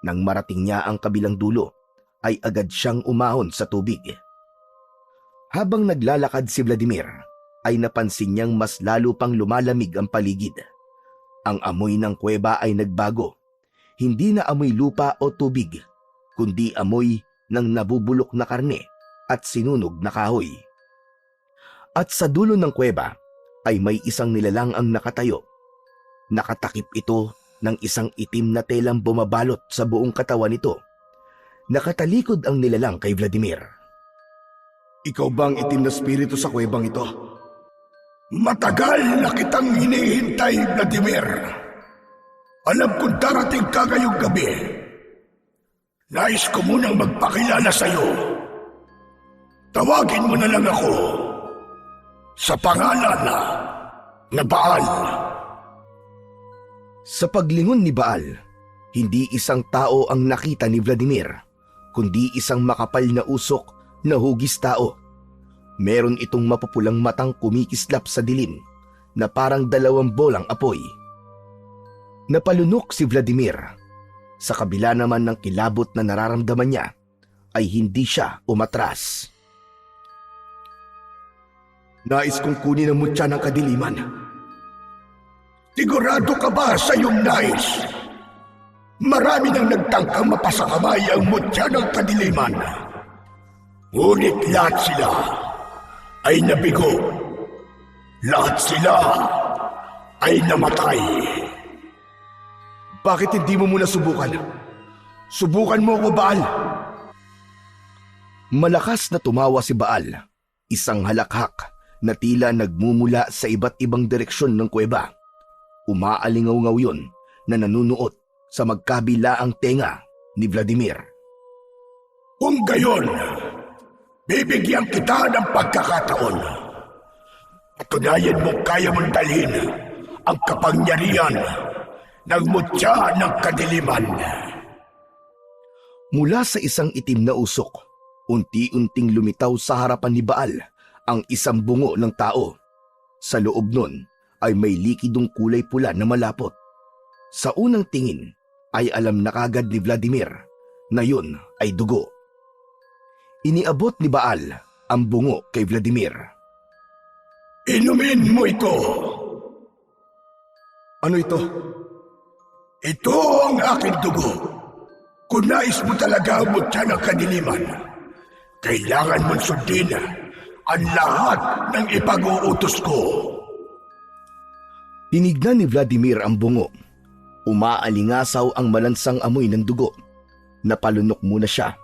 Nang marating niya ang kabilang dulo, ay agad siyang umahon sa tubig. Habang naglalakad si Vladimir, ay napansin niyang mas lalo pang lumalamig ang paligid. Ang amoy ng kuweba ay nagbago. Hindi na amoy lupa o tubig, kundi amoy ng nabubulok na karne at sinunog na kahoy. At sa dulo ng kuweba ay may isang nilalang ang nakatayo. Nakatakip ito ng isang itim na telang bumabalot sa buong katawan nito. Nakatalikod ang nilalang kay Vladimir. Ikaw ba ang itim na spirito sa kuwebang ito? Matagal na kitang hinihintay, Vladimir. Alam kong darating ka ngayong gabi. Nais ko munang magpakilala sa'yo. Tawagin mo na lang ako sa pangalan na Baal. Sa paglingon ni Baal, hindi isang tao ang nakita ni Vladimir, kundi isang makapal na usok na hugis tao. Meron itong mapupulang matang kumikislap sa dilim na parang 2 bolang apoy. Napalunok si Vladimir. Sa kabila naman ng kilabot na nararamdaman niya, ay hindi siya umatras. Nais kong kunin ang mutya ng kadiliman. Sigurado ka ba sa iyong nais? Marami nang nagtangkang mapasakamay ang mutya ng kadiliman. Ngunit lahat sila ay nabigo. Lahat sila ay namatay. Bakit hindi mo muna subukan? Subukan mo ako, Baal. Malakas na tumawa si Baal, isang halakhak na tila nagmumula sa iba't ibang direksyon ng kuweba. Umaalingaw-ngaw yun na nanunuot sa magkabilaang tenga ni Vladimir. Kung gayon, bibigyan kita ng pagkakataon. Patunayan mo kaya mong dalhin ang kapangyarihan ng mutya ng kadiliman. Mula sa isang itim na usok, unti-unting lumitaw sa harapan ni Baal ang isang bungo ng tao. Sa loob nun ay may likidong kulay pula na malapot. Sa unang tingin ay alam na kagad ni Vladimir na yun ay dugo. Iniabot ni Baal ang bungo kay Vladimir. Inumin mo ito. Ano ito? Ito ang aking dugo. Kung nais mo talaga ang mutya ng kadiliman, kailangan mong sundin ang lahat ng ipag-uutos ko. Tinignan ni Vladimir ang bungo. Umaalingasaw ang malansang amoy ng dugo. Napalunok muna siya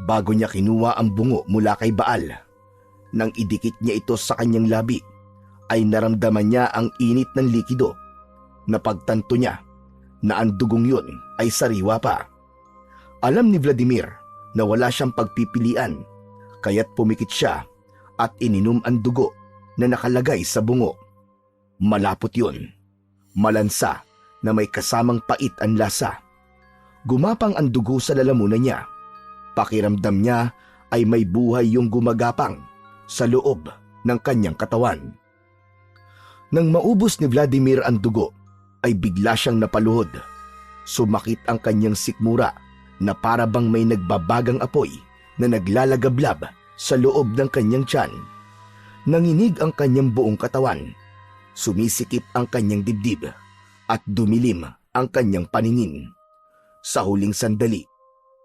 bago niya kinuha ang bungo mula kay Baal. Nang idikit niya ito sa kanyang labi, ay naramdaman niya ang init ng likido. Napagtanto niya na ang dugong yun ay sariwa pa. Alam ni Vladimir na wala siyang pagpipilian, kaya't pumikit siya at ininom ang dugo na nakalagay sa bungo. Malapot yun. Malansa na may kasamang pait ang lasa. Gumapang ang dugo sa lalamunan niya. Pakiramdam niya ay may buhay yung gumagapang sa loob ng kanyang katawan. Nang maubos ni Vladimir ang dugo, ay bigla siyang napaluhod. Sumakit ang kanyang sikmura na para bang may nagbabagang apoy na naglalagablab sa loob ng kanyang tiyan. Nanginig ang kanyang buong katawan. Sumisikip ang kanyang dibdib at dumilim ang kanyang paningin. Sa huling sandali,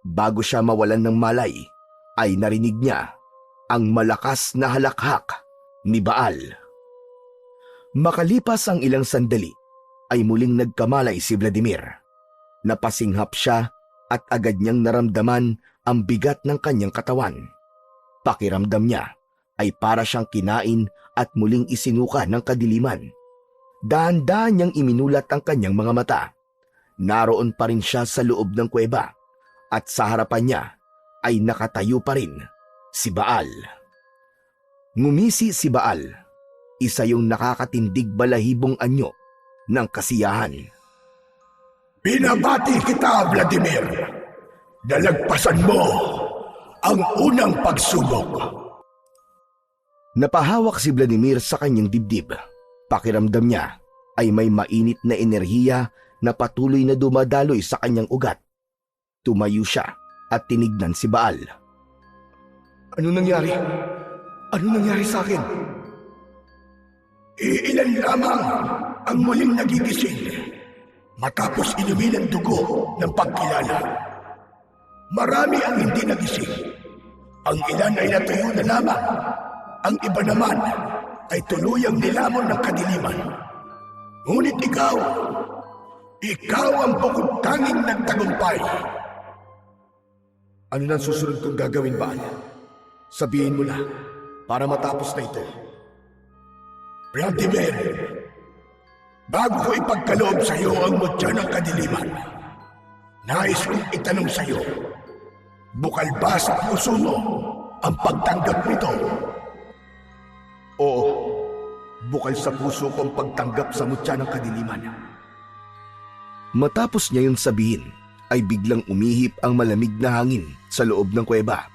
bago siya mawalan ng malay, ay narinig niya ang malakas na halakhak ni Baal. Makalipas ang ilang sandali, ay muling nagkamalay si Vladimir. Napasinghap siya at agad niyang naramdaman ang bigat ng kanyang katawan. Pakiramdam niya ay para siyang kinain at muling isinuka ng kadiliman. Dahan-dahan niyang iminulat ang kanyang mga mata. Naroon pa rin siya sa loob ng kuweba at sa harapan niya ay nakatayo pa rin si Baal. Ngumisi si Baal, isa yung nakakatindig balahibong anyo ng kasiyahan. Binabati kita, Vladimir. Nalagpasan mo ang unang pagsubok. Napahawak si Vladimir sa kanyang dibdib. Pakiramdam niya ay may mainit na enerhiya na patuloy na dumadaloy sa kanyang ugat. Tumayo siya at tinignan si Baal. Ano nangyari? Ano nangyari sa akin? Iilan lamang ang muling nagigising matapos inumin ang dugo ng pagkilala. Marami ang hindi nagising. Ang ilan ay natuyo na lamang. Ang iba naman ay tuluyang nilamon ng kadiliman. Ngunit ikaw ang bukod tanging nagtagumpay. Ano nang susunod kong gagawin, Baal? Sabihin mo na para matapos na ito. Vladimir, bago ko ipagkaloob sa iyo ang mutya ng kadiliman, nais kong itanong sa iyo Bukal ba sa puso mo ang pagtanggap nito? Oo, bukal sa puso ko ang pagtanggap sa mutya ng kadiliman. Matapos niya yun sabihin, ay biglang umihip ang malamig na hangin sa loob ng kuweba.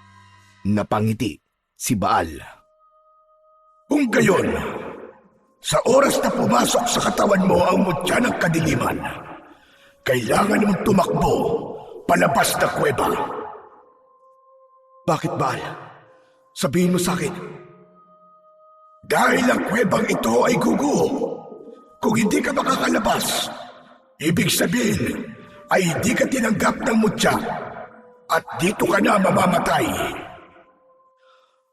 Napangiti si Baal. Kung gayon, sa oras na pumasok sa katawan mo ang mutya ng kadiliman, kailangan mong tumakbo palabas na kuweba. Bakit, Baal? Sabihin mo sa akin. Dahil ang kuwebang ito ay guguho. Kung hindi ka makakalabas, ibig sabihin ay hindi ka tinanggap ng mutya at dito ka na mamamatay.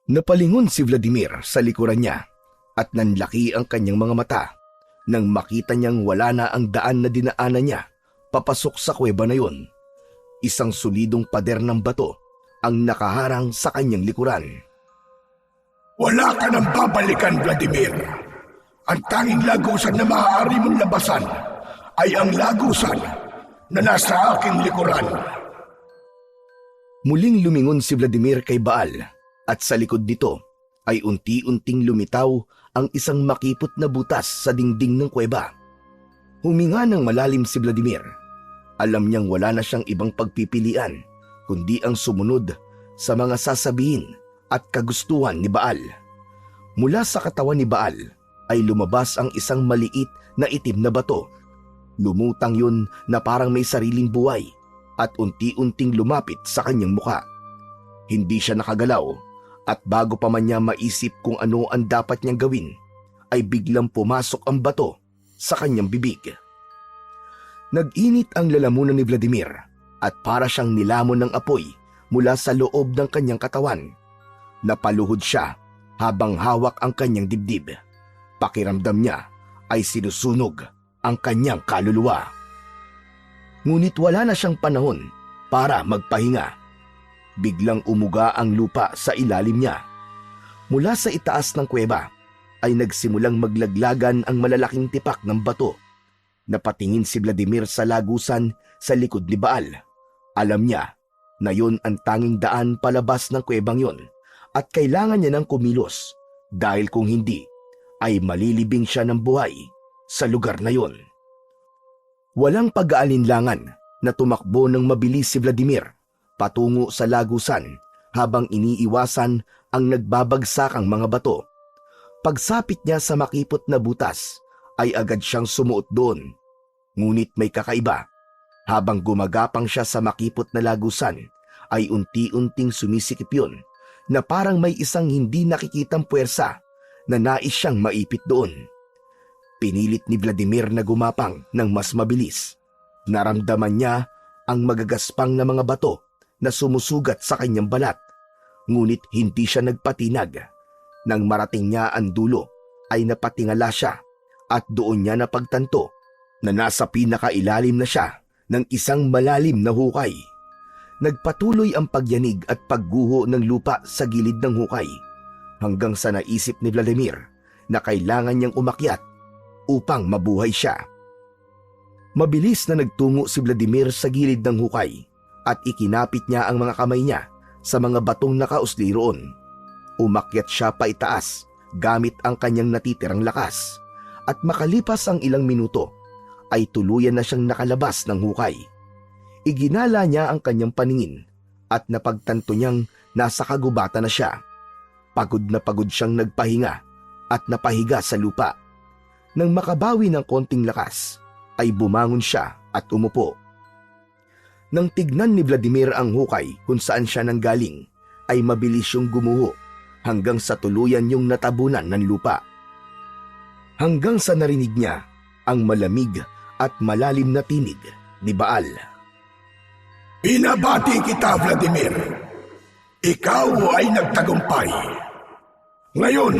Napalingon si Vladimir sa likuran niya at nanlaki ang kanyang mga mata nang makita niyang wala na ang daan na dinaanan niya papasok sa kuweba na yun. Isang solidong pader ng bato ang nakaharang sa kanyang likuran. Wala ka nang babalikan, Vladimir. Ang tanging lagusan na maaari mong labasan ay ang lagusan na nasa aking likuran. Muling lumingon si Vladimir kay Baal at sa likod nito ay unti-unting lumitaw ang isang makipot na butas sa dingding ng kuweba. Huminga ng malalim si Vladimir. Alam niyang wala na siyang ibang pagpipilian kundi ang sumunod sa mga sasabihin at kagustuhan ni Baal. Mula sa katawan ni Baal ay lumabas ang isang maliit na itim na bato. Lumutang yun na parang may sariling buhay at unti-unting lumapit sa kanyang muka. Hindi siya nakagalaw at bago pa man niya maisip kung ano ang dapat niyang gawin, ay biglang pumasok ang bato sa kanyang bibig. Nag-init ang lalamunan ni Vladimir at para siyang nilamon ng apoy mula sa loob ng kanyang katawan. Napaluhod siya habang hawak ang kanyang dibdib. Pakiramdam niya ay sinusunog ang kanyang kaluluwa. Ngunit wala na siyang panahon para magpahinga. Biglang umuga ang lupa sa ilalim niya. Mula sa itaas ng kuweba ay nagsimulang maglaglagan ang malalaking tipak ng bato. Napatingin si Vladimir sa lagusan sa likod ni Baal. Alam niya na yon ang tanging daan palabas ng kuwebang yon at kailangan niya ng kumilos dahil kung hindi ay malilibing siya ng buhay sa lugar na yon. Walang pag-aalinlangan na tumakbo ng mabilis si Vladimir patungo sa lagusan habang iniiwasan ang nagbabagsakang mga bato. Pagsapit niya sa makipot na butas ay agad siyang sumuot doon. Ngunit may kakaiba. Habang gumagapang siya sa makipot na lagusan ay unti-unting sumisikip yun na parang may isang hindi nakikitang puwersa na nais siyang maipit doon. Pinilit ni Vladimir na gumapang ng mas mabilis. Naramdaman niya ang magagaspang na mga bato na sumusugat sa kanyang balat. Ngunit hindi siya nagpatinag. Nang marating niya ang dulo ay napatingala siya at doon niya napagtanto na nasa pinakailalim na siya ng isang malalim na hukay. Nagpatuloy ang pagyanig at pagguho ng lupa sa gilid ng hukay hanggang sa naisip ni Vladimir na kailangan niyang umakyat upang mabuhay siya. Mabilis na nagtungo si Vladimir sa gilid ng hukay at ikinapit niya ang mga kamay niya sa mga batong nakausli roon. Umakyat siya pa itaas gamit ang kanyang natitirang lakas at makalipas ang ilang minuto ay tuluyan na siyang nakalabas ng hukay. Iginala niya ang kanyang paningin at napagtanto niyang nasa kagubatan na siya. Pagod na pagod siyang nagpahinga at napahiga sa lupa. Nang makabawi ng konting lakas ay bumangon siya at umupo. Nang tignan ni Vladimir ang hukay kung saan siya nanggaling ay mabilis yung gumuho hanggang sa tuluyan yung natabunan ng lupa. Hanggang sa narinig niya ang malamig at malalim na tinig ni Baal. Binabati kita, Vladimir. Ikaw ay nagtagumpay. Ngayon,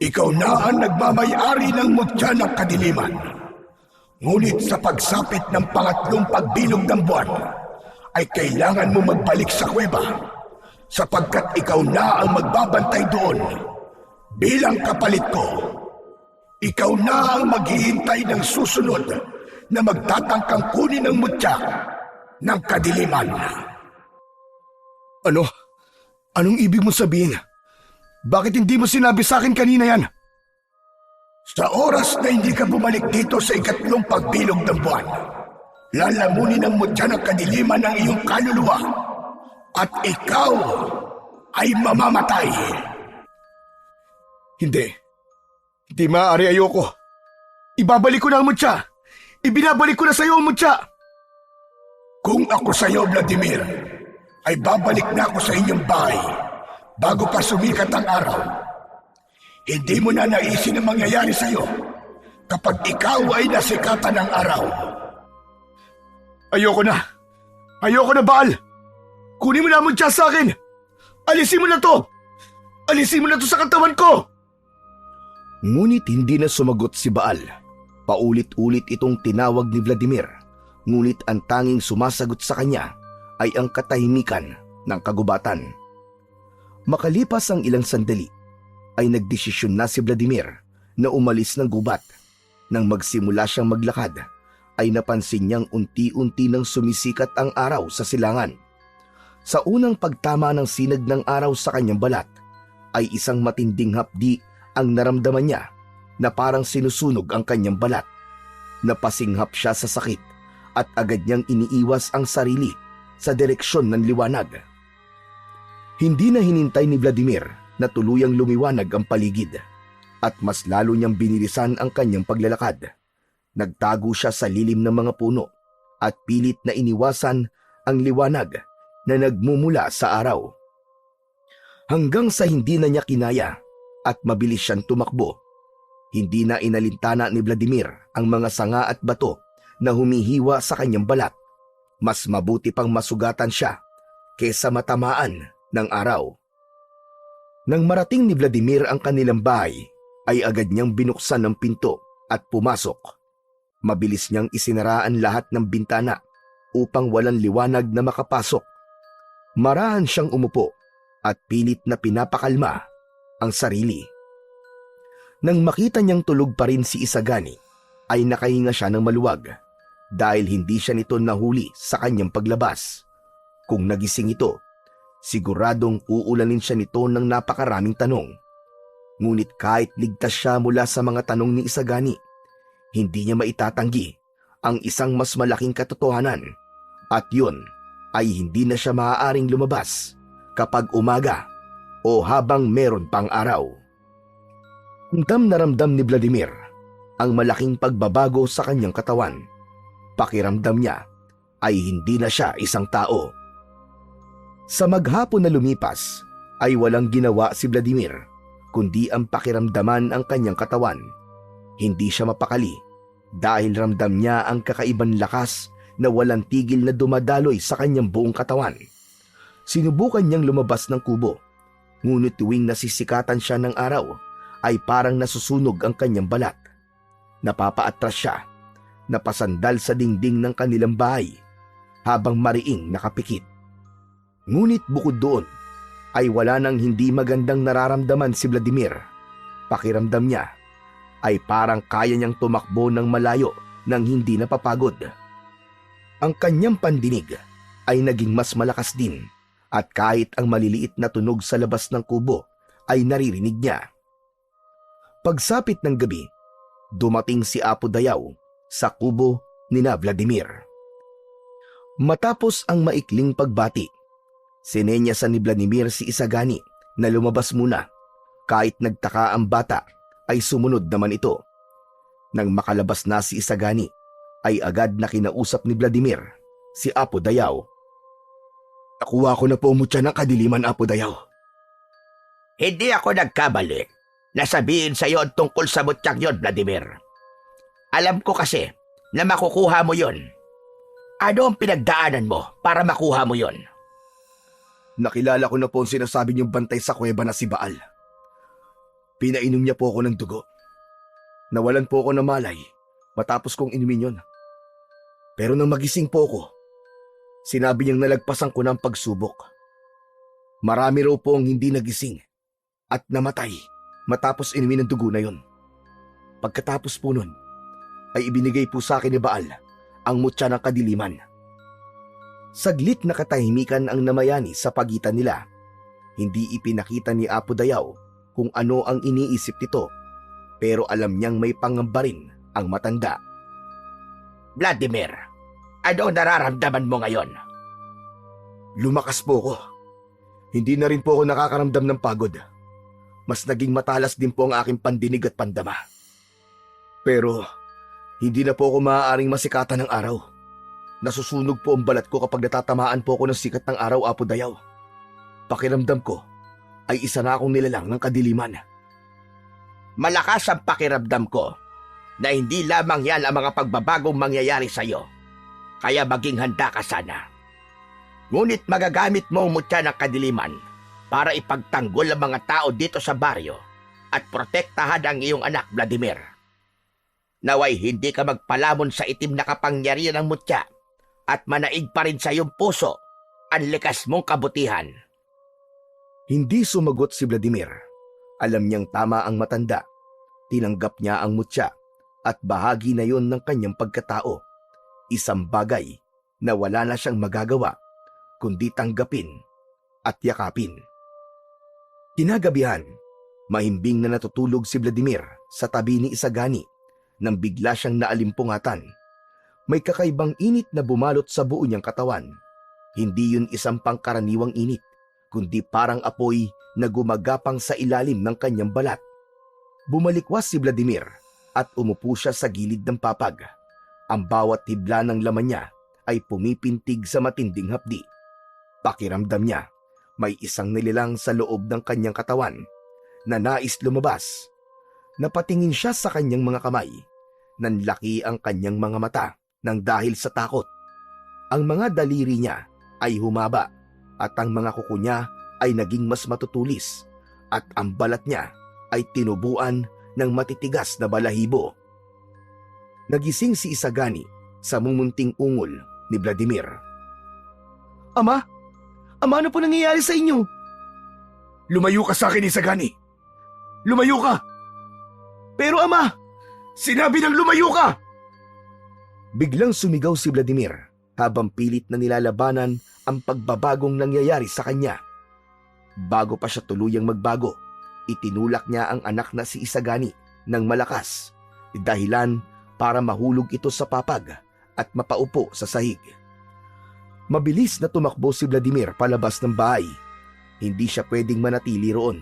ikaw na ang nagmamay-ari ng mutya ng kadiliman. Ngunit sa pagsapit ng pangatlong pagbilog ng buwan, ay kailangan mo magbalik sa kuweba sapagkat ikaw na ang magbabantay doon. Bilang kapalit ko, ikaw na ang maghihintay ng susunod na magtatangkang kunin ang mutya ng kadiliman. Ano? Anong ibig mong sabihin? Bakit hindi mo sinabi sa akin kanina yan? Sa oras na hindi ka bumalik dito sa ikatlong pagbilog ng buwan, lalamunin ng mutya ng kadiliman ng iyong kaluluwa at ikaw ay mamamatay. Hindi. Hindi maaari, ayoko. Ibabalik ko na ang mutya. Ibinabalik ko na sa iyo ang mutya. Kung ako sa iyo, Vladimir, ay babalik na ako sa inyong bahay bago pa sumikat ang araw. Hindi mo na naisin ang mangyayari sa iyo kapag ikaw ay nasikatan ng araw. Ayoko na. Ayoko na, Baal. Kunin mo na ang mutya sa akin. Alisin mo na to. Alisin mo na to sa katawan ko. Ngunit hindi na sumagot si Baal. Paulit-ulit itong tinawag ni Vladimir. Ngunit ang tanging sumasagot sa kanya ay ang katahimikan ng kagubatan. Makalipas ang ilang sandali, ay nagdesisyon na si Vladimir na umalis ng gubat. Nang magsimula siyang maglakad, ay napansin niyang unti-unti nang sumisikat ang araw sa silangan. Sa unang pagtama ng sinag ng araw sa kanyang balat, ay isang matinding hapdi ang naramdaman niya na parang sinusunog ang kanyang balat. Napasinghap siya sa sakit at agad niyang iniiwas ang sarili sa direksyon ng liwanag. Hindi na hinintay ni Vladimir na tuluyang lumiwanag ang paligid at mas lalo niyang binilisan ang kanyang paglalakad. Nagtago siya sa lilim ng mga puno at pilit na iniwasan ang liwanag na nagmumula sa araw. Hanggang sa hindi na niya kinaya at mabilis siyang tumakbo. Hindi na inalintana ni Vladimir ang mga sanga at bato na humihiwa sa kanyang balat. Mas mabuti pang masugatan siya kesa matamaan ng araw. Nang marating ni Vladimir ang kanilang bahay, ay agad niyang binuksan ang pinto at pumasok. Mabilis niyang isinaraan lahat ng bintana upang walang liwanag na makapasok. Marahan siyang umupo at pilit na pinapakalma ang sarili. Nang makita niyang tulog pa rin si Isagani, ay nakahinga siya ng maluwag dahil hindi siya nito nahuli sa kanyang paglabas. Kung nagising ito, siguradong uulanin siya nito ng napakaraming tanong. Ngunit kahit ligtas siya mula sa mga tanong ni Isagani, hindi niya maitatanggi ang isang mas malaking katotohanan, at yun ay hindi na siya maaaring lumabas kapag umaga o habang meron pang araw. Ramdam na ramdam ni Vladimir ang malaking pagbabago sa kanyang katawan. Pakiramdam niya ay hindi na siya isang tao. Sa maghapon na lumipas ay walang ginawa si Vladimir kundi ang pakiramdaman ang kanyang katawan. Hindi siya mapakali dahil ramdam niya ang kakaibang lakas na walang tigil na dumadaloy sa kanyang buong katawan. Sinubukan niyang lumabas ng kubo, ngunit tuwing nasisikatan siya ng araw ay parang nasusunog ang kanyang balat. Napapaatras siya, napasandal sa dingding ng kanilang bahay habang mariing nakapikit. Ngunit bukod doon ay wala nang hindi magandang nararamdaman si Vladimir. Pakiramdam niya ay parang kaya niyang tumakbo ng malayo nang hindi napapagod. Ang kanyang pandinig ay naging mas malakas din at kahit ang maliliit na tunog sa labas ng kubo ay naririnig niya. Pagsapit ng gabi, dumating si Apo Dayaw sa kubo ni Vladimir. Matapos ang maikling pagbati, sinenyasan ni Vladimir si Isagani na lumabas muna. Kahit nagtaka ang bata, ay sumunod naman ito. Nang makalabas na si Isagani, ay agad na kinausap ni Vladimir si Apo Dayaw. Nakuha ko na po mutya ng kadiliman, Apo Dayaw. Hindi ako nagkamali na sabihin sa iyo tungkol sa mutyak yon, Vladimir. Alam ko kasi na makukuha mo yon. Ano ang pinagdaanan mo para makuha mo yon? Nakilala ko na po ang sinasabi niyong bantay sa kuweba na si Baal. Pinainom niya po ako ng dugo. Nawalan po ako ng malay matapos kong inumin yun. Pero nang magising po ako, sinabi niyang nalagpasan ko ng pagsubok. Marami raw po ang hindi nagising at namatay matapos inumin ng dugo na yun. Pagkatapos po nun, ay ibinigay po sa akin ni Baal ang mutya ng kadiliman. Saglit na katahimikan ang namayani sa pagitan nila. Hindi ipinakita ni Apo Dayaw kung ano ang iniisip nito, pero alam niyang may pangamba rin ang matanda. Vladimir, ano ang nararamdaman mo ngayon? Lumakas po ko. Hindi na rin po ako nakakaramdam ng pagod. Mas naging matalas din po ang aking pandinig at pandama. Pero hindi na po ako maaaring masikatan ng araw. Nasusunog po ang balat ko kapag natatamaan po ako ng sikat ng araw, Apo Dayaw. Pakiramdam ko ay isa na akong nilalang ng kadiliman. Malakas ang pakiramdam ko na hindi lamang yan ang mga pagbabagong mangyayari sa iyo. Kaya maging handa ka sana. Ngunit magagamit mo ang mutya ng kadiliman para ipagtanggol ang mga tao dito sa baryo at protektahan ang iyong anak, Vladimir. Naway hindi ka magpalamon sa itim na kapangyarihan ng mutya at manaig pa rin sa iyong puso ang likas mong kabutihan. Hindi sumagot si Vladimir. Alam niyang tama ang matanda. Tinanggap niya ang mutya at bahagi na yon ng kanyang pagkatao. Isang bagay na wala na siyang magagawa kundi tanggapin at yakapin. Kinagabihan, mahimbing na natutulog si Vladimir sa tabi ni Isagani nang bigla siyang naalimpungatan. May kakaibang init na bumalot sa buo niyang katawan. Hindi yun isang pangkaraniwang init, kundi parang apoy na gumagapang sa ilalim ng kanyang balat. Bumalikwas si Vladimir at umupo siya sa gilid ng papag. Ang bawat hibla ng laman niya ay pumipintig sa matinding hapdi. Pakiramdam niya, may isang nilalang sa loob ng kanyang katawan na nais lumabas. Napatingin siya sa kanyang mga kamay. Nanlaki ang kanyang mga mata nang dahil sa takot. Ang mga daliri niya ay humaba at ang mga kuko niya ay naging mas matutulis at ang balat niya ay tinubuan ng matitigas na balahibo. Nagising si Isagani sa mumunting ungol ni Vladimir. Ama! Ama, ano po nangyayari sa inyo? Lumayo ka sa akin, Isagani! Lumayo ka! Pero ama! Sinabi ng lumayo ka! Biglang sumigaw si Vladimir habang pilit na nilalabanan ang pagbabagong nangyayari sa kanya. Bago pa siya tuluyang magbago, itinulak niya ang anak na si Isagani ng malakas, dahilan para mahulog ito sa papag at mapaupo sa sahig. Mabilis na tumakbo si Vladimir palabas ng bahay. Hindi siya pwedeng manatili roon.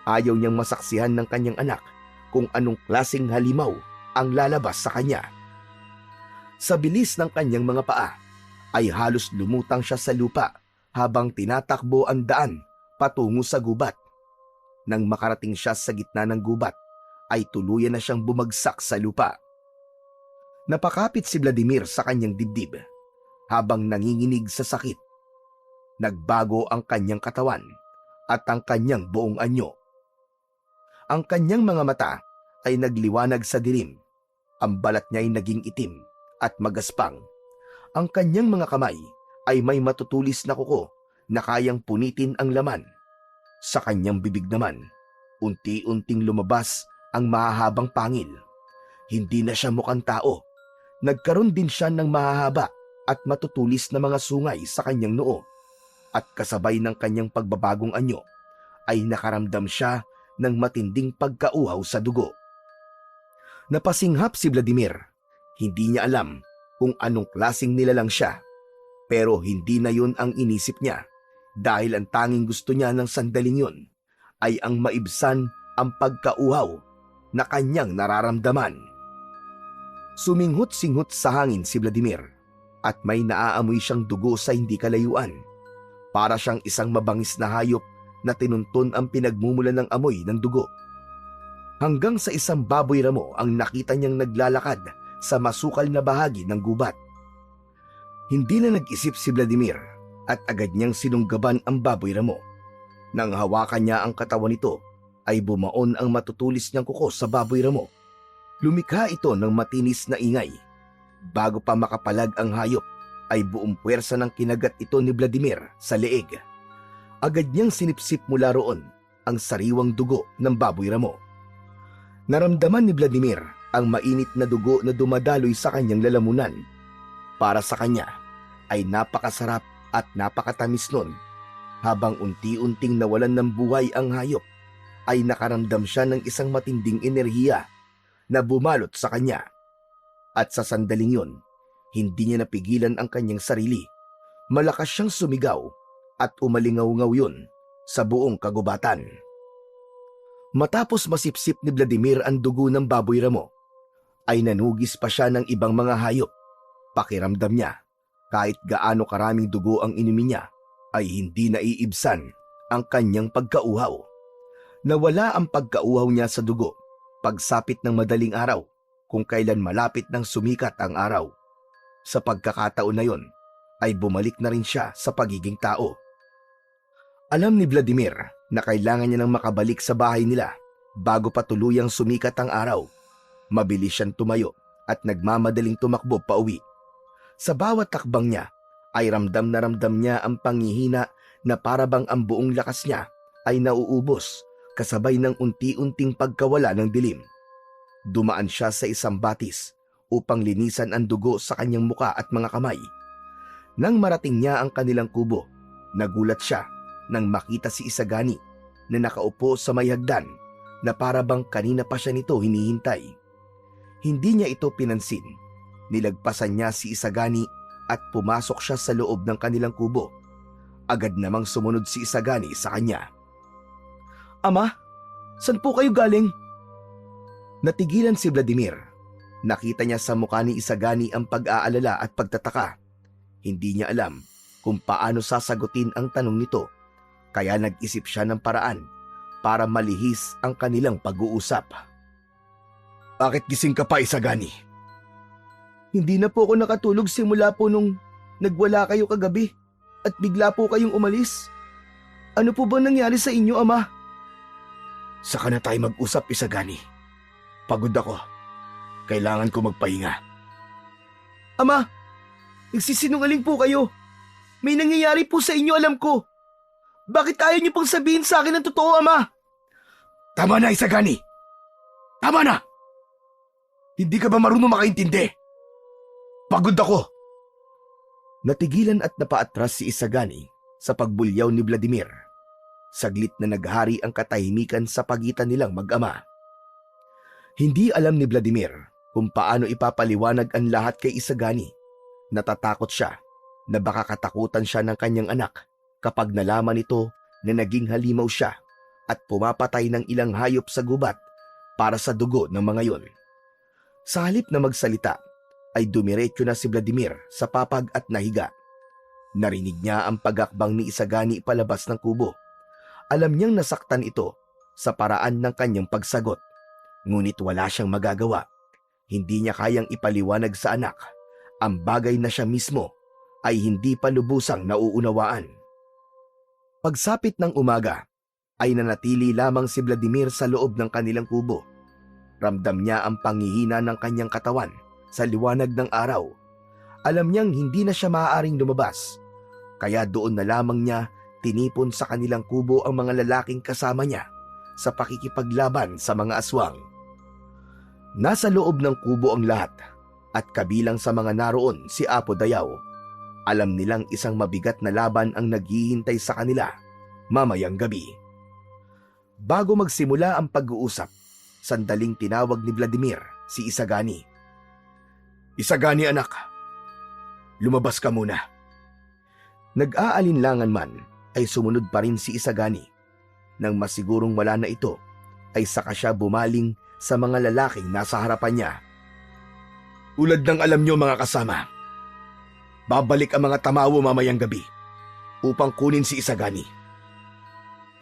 Ayaw niyang masaksihan ng kanyang anak kung anong klaseng halimaw ang lalabas sa kanya. Sa bilis ng kanyang mga paa, ay halos lumutang siya sa lupa habang tinatakbo ang daan patungo sa gubat. Nang makarating siya sa gitna ng gubat, ay tuluyan na siyang bumagsak sa lupa. Napakapit si Vladimir sa kanyang dibdib habang nanginginig sa sakit. Nagbago ang kanyang katawan at ang kanyang buong anyo. Ang kanyang mga mata ay nagliwanag sa dilim. Ang balat niya ay naging itim at magaspang. Ang kanyang mga kamay ay may matutulis na kuko na kayang punitin ang laman. Sa kanyang bibig naman, unti-unting lumabas ang mahahabang pangil. Hindi na siya mukhang tao. Nagkaroon din siya ng mahahaba at matutulis na mga sungay sa kanyang noo. At kasabay ng kanyang pagbabagong anyo, ay nakaramdam siya ng matinding pagkauhaw sa dugo. Napasinghap si Vladimir. Hindi niya alam kung anong klaseng nilalang siya. Pero hindi na yun ang inisip niya, dahil ang tanging gusto niya ng sandaling yun ay ang maibsan ang pagkauhaw na kanyang nararamdaman. Suminghot-singhot sa hangin si Vladimir at may naaamoy siyang dugo sa hindi kalayuan. Para siyang isang mabangis na hayop na tinuntun ang pinagmumulan ng amoy ng dugo. Hanggang sa isang baboy ramo ang nakita niyang naglalakad sa masukal na bahagi ng gubat. Hindi na nag-isip si Vladimir at agad niyang sinunggaban ang baboy ramo. Nang hawakan niya ang katawan nito, ay bumaon ang matutulis niyang kuko sa baboy ramo. Lumikha ito ng matinis na ingay. Bago pa makapalag ang hayop, ay buong puwersa ng kinagat ito ni Vladimir sa leeg. Agad niyang sinipsip mula roon ang sariwang dugo ng baboy ramo. Naramdaman ni Vladimir ang mainit na dugo na dumadaloy sa kanyang lalamunan. Para sa kanya, ay napakasarap at napakatamis nun. Habang unti-unting nawalan ng buhay ang hayop, ay nakaramdam siya ng isang matinding enerhiya na bumalot sa kanya. At sa sandaling yun, hindi niya napigilan ang kanyang sarili. Malakas siyang sumigaw at umalingaw-ngaw yun sa buong kagubatan. Matapos masipsip ni Vladimir ang dugo ng baboy ramo, ay nanugis pa siya ng ibang mga hayop. Pakiramdam niya, kahit gaano karaming dugo ang inumin niya, ay hindi naiibsan ang kanyang pagkauhaw. Nawala ang pagkauhaw niya sa dugo pagsapit ng madaling araw kung kailan malapit nang sumikat ang araw. Sa pagkakataon na yon, ay bumalik na rin siya sa pagiging tao. Alam ni Vladimir na kailangan niya nang makabalik sa bahay nila bago pa tuluyang sumikat ang araw. Mabilis siyang tumayo at nagmamadaling tumakbo pauwi. Sa bawat takbang niya ay ramdam na ramdam niya ang panghihina na parabang ang buong lakas niya ay nauubos kasabay ng unti-unting pagkawala ng dilim. Dumaan siya sa isang batis upang linisan ang dugo sa kanyang muka at mga kamay. Nang marating niya ang kanilang kubo, nagulat siya nang makita si Isagani na nakaupo sa may hagdan na parabang kanina pa siya nito hinihintay. Hindi niya ito pinansin. Nilagpasan niya si Isagani at pumasok siya sa loob ng kanilang kubo. Agad namang sumunod si Isagani sa kanya. "Ama, saan po kayo galing?" Natigilan si Vladimir. Nakita niya sa mukha ni Isagani ang pag-aalala at pagtataka. Hindi niya alam kung paano sasagutin ang tanong nito, kaya nag-isip siya ng paraan para malihis ang kanilang pag-uusap. "Bakit gising ka pa, Isagani?" "Hindi na po ako nakatulog simula po nung nagwala kayo kagabi at bigla po kayong umalis. Ano po bang nangyari sa inyo, Ama?" "Saka na tayo mag-usap, Isagani. Pagod ako. Kailangan ko magpahinga." "Ama, nagsisinungaling po kayo. May nangyayari po sa inyo, alam ko. Bakit ayaw niyo pong sabihin sa akin ang totoo, Ama?" "Tama na, Isagani. Tama na! Hindi ka ba marunong makaintindi? Pagod ako." Natigilan at napaatras si Isagani sa pagbulyaw ni Vladimir. Saglit na naghari ang katahimikan sa pagitan nilang mag-ama. Hindi alam ni Vladimir kung paano ipapaliwanag ang lahat kay Isagani. Natatakot siya na baka katakutan siya ng kanyang anak kapag nalaman nito na naging halimaw siya at pumapatay ng ilang hayop sa gubat para sa dugo ng mga yon. Sa halip na magsalita, ay dumiretso na si Vladimir sa papag at nahiga. Narinig niya ang pagakbang ni Isagani palabas ng kubo. Alam niyang nasaktan ito sa paraan ng kanyang pagsagot. Ngunit wala siyang magagawa. Hindi niya kayang ipaliwanag sa anak ang bagay na siya mismo ay hindi pa lubusang nauunawaan. Pagsapit ng umaga, ay nanatili lamang si Vladimir sa loob ng kanilang kubo. Ramdam niya ang panghihina ng kanyang katawan sa liwanag ng araw. Alam niyang hindi na siya maaaring lumabas, kaya doon na lamang niya tinipon sa kanilang kubo ang mga lalaking kasama niya sa pakikipaglaban sa mga aswang. Nasa loob ng kubo ang lahat at kabilang sa mga naroon si Apo Dayaw. Alam nilang isang mabigat na laban ang naghihintay sa kanila mamayang gabi. Bago magsimula ang pag-uusap, sandaling tinawag ni Vladimir si Isagani. "Isagani anak, lumabas ka muna." Nag-aalinlangan man ay sumunod pa rin si Isagani. Nang masigurong wala na ito, ay saka siya bumaling sa mga lalaking nasa harapan niya. "Tulad ng alam niyo mga kasama, babalik ang mga tamawo mamayang gabi upang kunin si Isagani.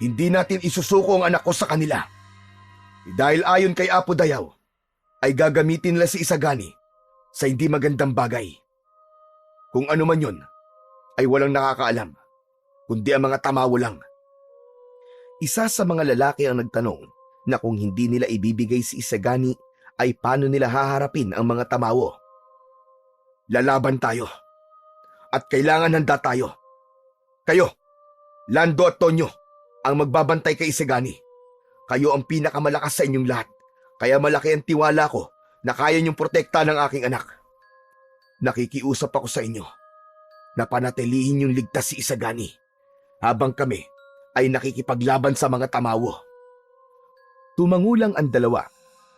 Hindi natin isusuko ang anak ko sa kanila. Dahil ayon kay Apo Dayaw, ay gagamitin nila si Isagani sa hindi magandang bagay. Kung ano man yun, ay walang nakakaalam, kundi ang mga tamawo lang." Isa sa mga lalaki ang nagtanong na kung hindi nila ibibigay si Isagani, ay paano nila haharapin ang mga tamawo. "Lalaban tayo, at kailangan handa tayo. Kayo, Lando at Tonyo, ang magbabantay kay Isagani. Kayo ang pinakamalakas sa inyong lahat, kaya malaki ang tiwala ko na kaya niyong protektahan ang aking anak. Nakikiusap ako sa inyo. na panatilihin yung ligtas si Isagani habang kami ay nakikipaglaban sa mga tamawo. Tumangulang ang dalawa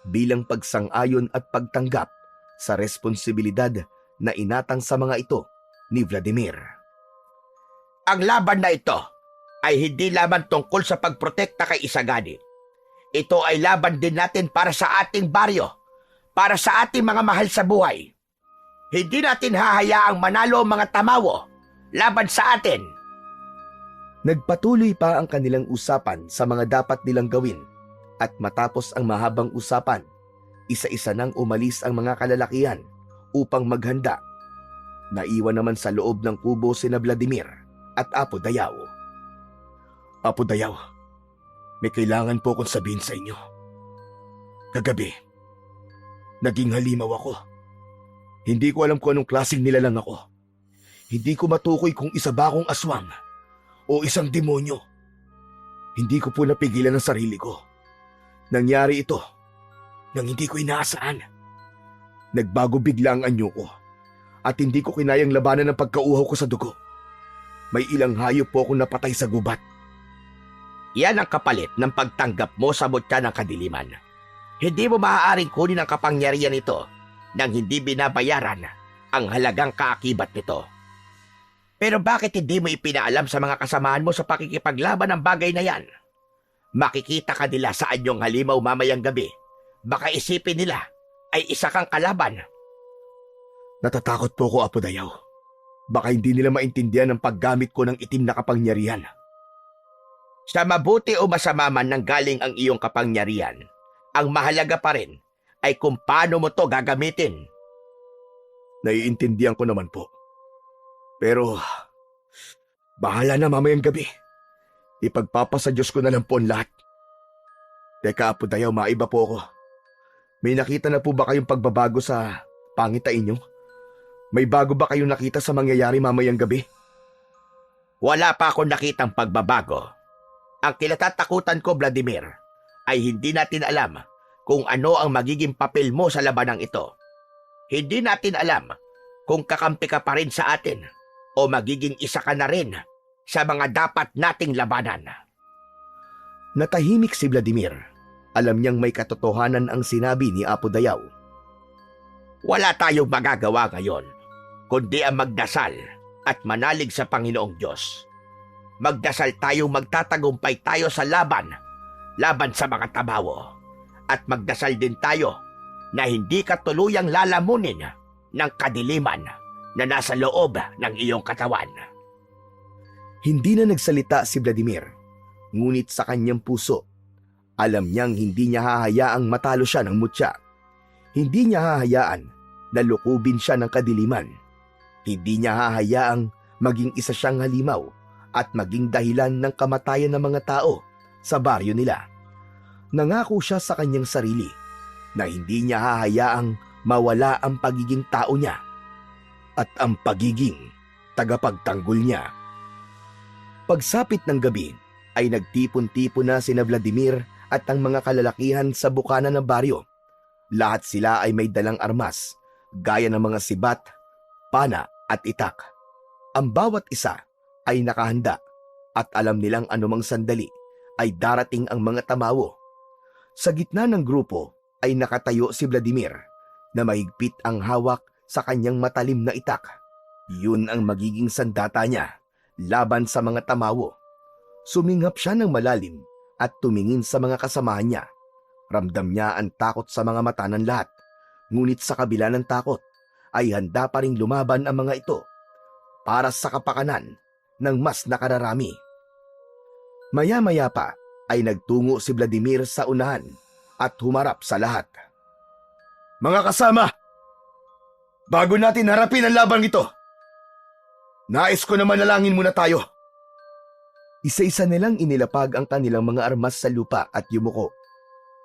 bilang pagsang-ayon at pagtanggap sa responsibilidad na inatang sa mga ito ni Vladimir. Ang laban na ito ay hindi lamang tungkol sa pagprotekta kay Isagani. Ito ay laban din natin para sa ating baryo, para sa ating mga mahal sa buhay. Hindi natin hahayaang manalo ang mga tamawo laban sa atin. Nagpatuloy pa ang kanilang usapan sa mga dapat nilang gawin at matapos ang mahabang usapan, isa-isa nang umalis ang mga kalalakihan upang maghanda. Naiwan naman sa loob ng kubo sina Vladimir at Apo Dayaw. Apo Dayaw, may kailangan po akong sabihin sa inyo. Kagabi, naging halimaw ako. Hindi ko alam kung anong klaseng nilalang ako. Hindi ko matukoy kung isa ba akong aswang o isang demonyo. Hindi ko po napigilan ang sarili ko. Nangyari ito nang hindi ko inaasahan. Nagbago bigla ang anyo ko at hindi ko kinayang labanan ang pagkauhaw ko sa dugo. May ilang hayop po akong napatay sa gubat. Yan ang kapalit ng pagtanggap mo sa mutya ng kadiliman. Hindi mo maaaring kunin ang kapangyarihan nito nang hindi binabayaran ang halagang kaakibat nito. Pero bakit hindi mo ipinaalam sa mga kasamahan mo sa pakikipaglaban ng bagay na yan? Makikita ka nila sa anyong halimaw mamayang gabi. Baka isipin nila ay isa kang kalaban. Natatakot po ko, Apo Dayaw. Baka hindi nila maintindihan ang paggamit ko ng itim na kapangyarihan. Sa mabuti o masama man nang galing ang iyong kapangyarihan, ang mahalaga pa rin ay kung paano mo to gagamitin. Naiintindihan ko naman po. Pero, bahala na mamayang gabi. Ipagpapasa Diyos ko na lang po ang lahat. Teka, Apo Dayaw, maiba po ako. May nakita na po ba kayong pagbabago sa pangitain nyo? May bago ba kayong nakita sa mangyayari mamayang gabi? Wala pa akong nakitang pagbabago. Ang kinatatakutan ko, Vladimir, ay hindi natin alam kung ano ang magiging papel mo sa labanang ito. Hindi natin alam kung kakampi ka pa rin sa atin o magiging isa ka na rin sa mga dapat nating labanan. Natahimik si Vladimir. Alam niyang may katotohanan ang sinabi ni Apo Dayaw. Wala tayong magagawa ngayon, kundi ang magdasal at manalig sa Panginoong Diyos. Magdasal tayo magtatagumpay tayo sa laban sa mga tabawo. At magdasal din tayo na hindi ka tuluyang lalamunin ng kadiliman na nasa loob ng iyong katawan. Hindi na nagsalita si Vladimir, ngunit sa kanyang puso, alam niyang hindi niya hahayaang matalo siya ng mutya. Hindi niya hahayaan na lukubin siya ng kadiliman. Hindi niya hahayaang maging isa siyang halimaw at maging dahilan ng kamatayan ng mga tao sa baryo nila. Nangako siya sa kanyang sarili na hindi niya hahayaang mawala ang pagiging tao niya at ang pagiging tagapagtanggol niya. Pagsapit ng gabi ay nagtipon-tipon na sina Vladimir at ang mga kalalakihan sa bukana ng baryo. Lahat sila ay may dalang armas, gaya ng mga sibat, pana at itak. Ang bawat isa ay nakahanda at alam nilang anumang sandali ay darating ang mga tamawo. Sa gitna ng grupo ay nakatayo si Vladimir na mahigpit ang hawak sa kanyang matalim na itak. Yun ang magiging sandata niya laban sa mga tamawo. Suminghap siya ng malalim at tumingin sa mga kasamahan niya. Ramdam niya ang takot sa mga mata ng lahat. Ngunit sa kabila ng takot ay handa pa ring lumaban ang mga ito para sa kapakanan ng mas nakararami. Maya-maya pa ay nagtungo si Vladimir sa unahan at humarap sa lahat. Mga kasama, bago natin harapin ang labang ito, nais ko na manalangin muna tayo. Isa-isa nilang inilapag ang kanilang mga armas sa lupa at yumuko.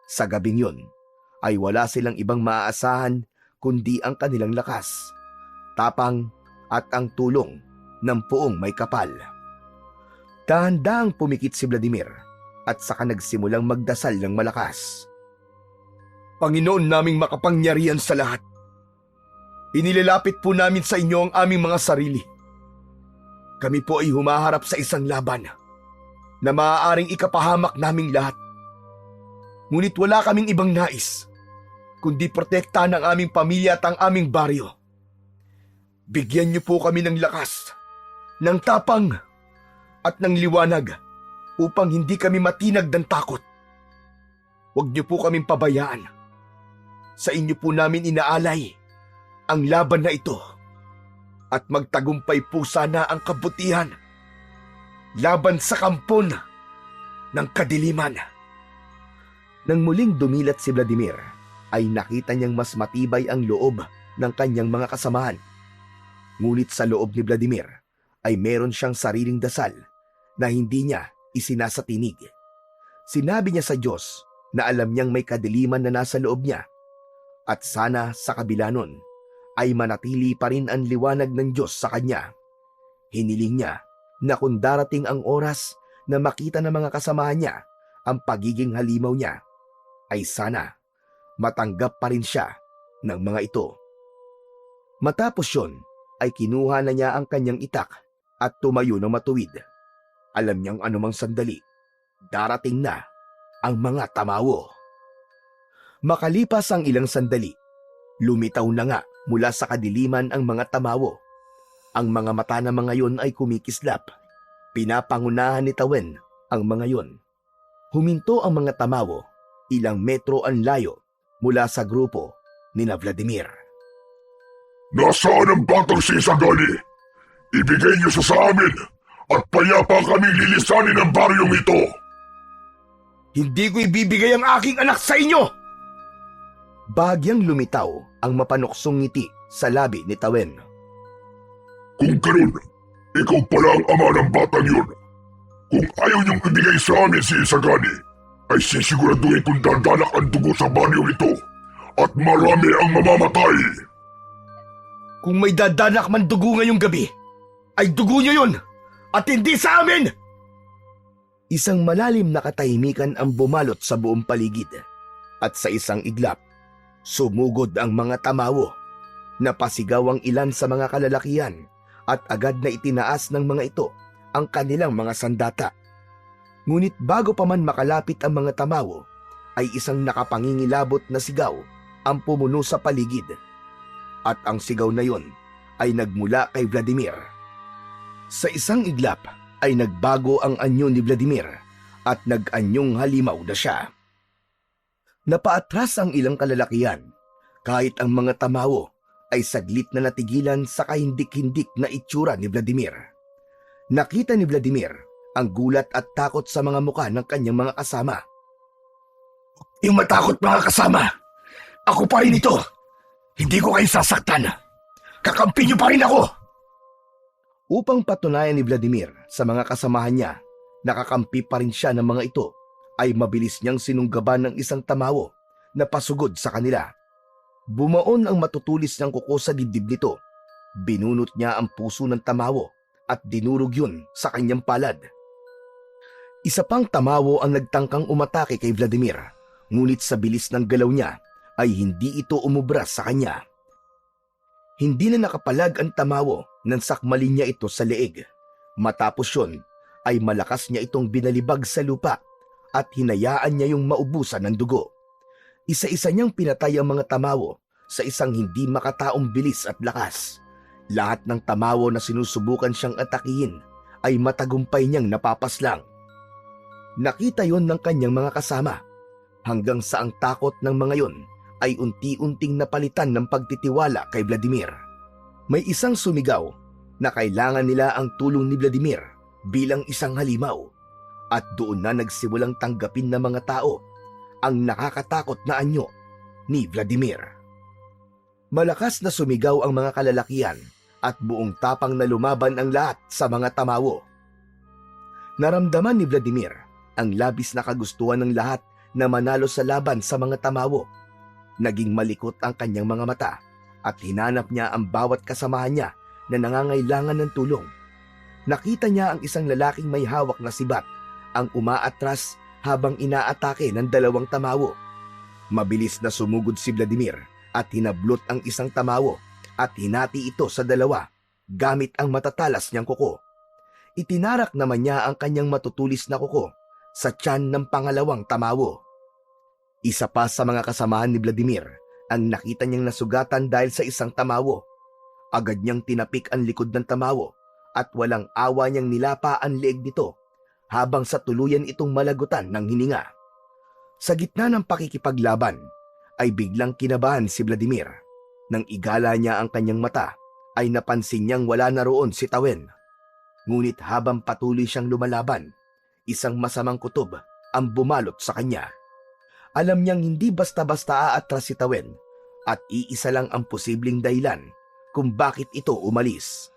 Sa gabing yun ay wala silang ibang maaasahan kundi ang kanilang lakas, tapang at ang tulong ng puong may kapal. Dahan-dahang pumikit si Vladimir at saka nagsimulang magdasal ng malakas. Panginoon naming makapangyarihan sa lahat, inilalapit po namin sa inyo ang aming mga sarili. Kami po ay humaharap sa isang laban na maaaring ikapahamak naming lahat. Ngunit wala kaming ibang nais, kundi protektahan ang aming pamilya at ang aming baryo. Bigyan niyo po kami ng lakas, ng tapang, at ng liwanag upang hindi kami matinag ng takot. Huwag niyo po kaming pabayaan. Sa inyo po namin inaalay ang laban na ito at magtagumpay po sana ang kabutihan laban sa kampon ng kadiliman. Nang muling dumilat si Vladimir, ay nakita niyang mas matibay ang loob ng kanyang mga kasamahan. Ngunit sa loob ni Vladimir ay meron siyang sariling dasal na hindi niya isinasatinig. Sinabi niya sa Diyos na alam niyang may kadiliman na nasa loob niya at sana sa kabila nun ay manatili pa rin ang liwanag ng Diyos sa kanya. Hiniling niya na kung darating ang oras na makita ng mga kasamahan niya ang pagiging halimaw niya, ay sana matanggap pa rin siya ng mga ito. Matapos yun, ay kinuha na niya ang kanyang itak at tumayo ng matuwid. Alam niyang anumang sandali, darating na ang mga tamawo. Makalipas ang ilang sandali, lumitaw na nga mula sa kadiliman ang mga tamawo. Ang mga mata ng mga yon ay kumikislap. Pinapangunahan ni Tawen ang mga yon. Huminto ang mga tamawo, ilang metro ang layo mula sa grupo ni Vladimir. Nasaan ang batang si Isagani? Ibigay niyo siya sa amin at payapa kaming lilisanin ang baryong ito. Hindi ko ibibigay ang aking anak sa inyo! Bahagyang lumitaw ang mapanuksong ngiti sa labi ni Tawen. Kung ganun, ikaw pala ang ama ng batang yun. Kung ayaw niyong ibigay sa amin si Isagani, ay sisiguraduhin kung dadalak ang dugo sa baryong ito at marami ang mamamatay. Kung may dadanak man dugo ngayong gabi, ay dugo niyo yun at hindi sa amin! Isang malalim na katahimikan ang bumalot sa buong paligid at sa isang iglap, sumugod ang mga tamawo. Napasigaw ang ilan sa mga kalalakihan at agad na itinaas ng mga ito ang kanilang mga sandata. Ngunit bago pa man makalapit ang mga tamawo, ay isang nakapangingilabot na sigaw ang pumuno sa paligid. At ang sigaw na yon ay nagmula kay Vladimir. Sa isang iglap ay nagbago ang anyo ni Vladimir at nag-anyong halimaw na siya. Napaatras ang ilang kalalakihan kahit ang mga tamawo ay saglit na natigilan sa kahindik-hindik na itsura ni Vladimir. Nakita ni Vladimir ang gulat at takot sa mga muka ng kanyang mga kasama. Yung matakot mga kasama, ako pa rin ito. Hindi ko kayo sasaktan. Kakampi niyo pa rin ako. Upang patunayan ni Vladimir sa mga kasamahan niya, nakakampi pa rin siya ng mga ito, ay mabilis niyang sinunggaban ng isang tamawo na pasugod sa kanila. Bumaon ang matutulis ng kuko sa dibdib nito. Binunot niya ang puso ng tamawo at dinurog yun sa kanyang palad. Isa pang tamawo ang nagtangkang umatake kay Vladimir, ngunit sa bilis ng galaw niya ay hindi ito umubra sa kanya. Hindi na nakapalag ang tamawo nang sakmalin niya ito sa leeg. Matapos yun ay malakas niya itong binalibag sa lupa at hinayaan niya yung maubusan ng dugo. Isa-isa niyang pinatay ang mga tamawo sa isang hindi makataong bilis at lakas. Lahat ng tamawo na sinusubukan siyang atakihin ay matagumpay niyang napapaslang. Nakita yon ng kanyang mga kasama, hanggang sa ang takot ng mga yon ay unti-unting napalitan ng pagtitiwala kay Vladimir. May isang sumigaw na kailangan nila ang tulong ni Vladimir bilang isang halimaw, at doon na nagsimulang tanggapin ng mga tao ang nakakatakot na anyo ni Vladimir. Malakas na sumigaw ang mga kalalakihan at buong tapang na lumaban ang lahat sa mga tamawo. Naramdaman ni Vladimir ang labis na kagustuhan ng lahat na manalo sa laban sa mga tamawo. Naging malikot ang kanyang mga mata at hinanap niya ang bawat kasamahan niya na nangangailangan ng tulong. Nakita niya ang isang lalaking may hawak na sibat ang umaatras habang inaatake ng dalawang tamawo. Mabilis na sumugod si Vladimir at hinablot ang isang tamawo at hinati ito sa dalawa gamit ang matatalas niyang kuko. Itinarak naman niya ang kanyang matutulis na kuko sa tiyan ng pangalawang tamawo. Isa pa sa mga kasamahan ni Vladimir ang nakita niyang nasugatan dahil sa isang tamawo. Agad niyang tinapik ang likod ng tamawo at walang awa niyang nilapa ang leeg nito habang sa tuluyan itong malagutan ng hininga. Sa gitna ng pakikipaglaban ay biglang kinabahan si Vladimir. Nang igala niya ang kanyang mata ay napansin niyang wala na roon si Tawen. Ngunit habang patuloy siyang lumalaban, isang masamang kutob ang bumalot sa kanya. Alam niyang hindi basta-basta aatras si Tawen at iisa lang ang posibleng dahilan kung bakit ito umalis.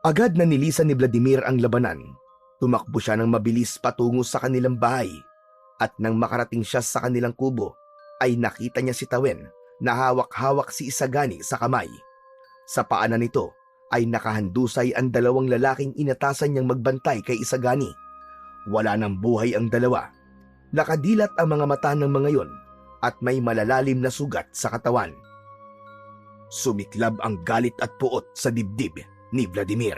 Agad na nilisan ni Vladimir ang labanan. Tumakbo siya ng mabilis patungo sa kanilang bahay at nang makarating siya sa kanilang kubo ay nakita niya si Tawen na hawak-hawak si Isagani sa kamay. Sa paanan nito ay nakahandusay ang dalawang lalaking inatasan niyang magbantay kay Isagani. Wala nang buhay ang dalawa. Nakadilat ang mga mata ng mga yon at may malalalim na sugat sa katawan. Sumiklab ang galit at puot sa dibdib ni Vladimir.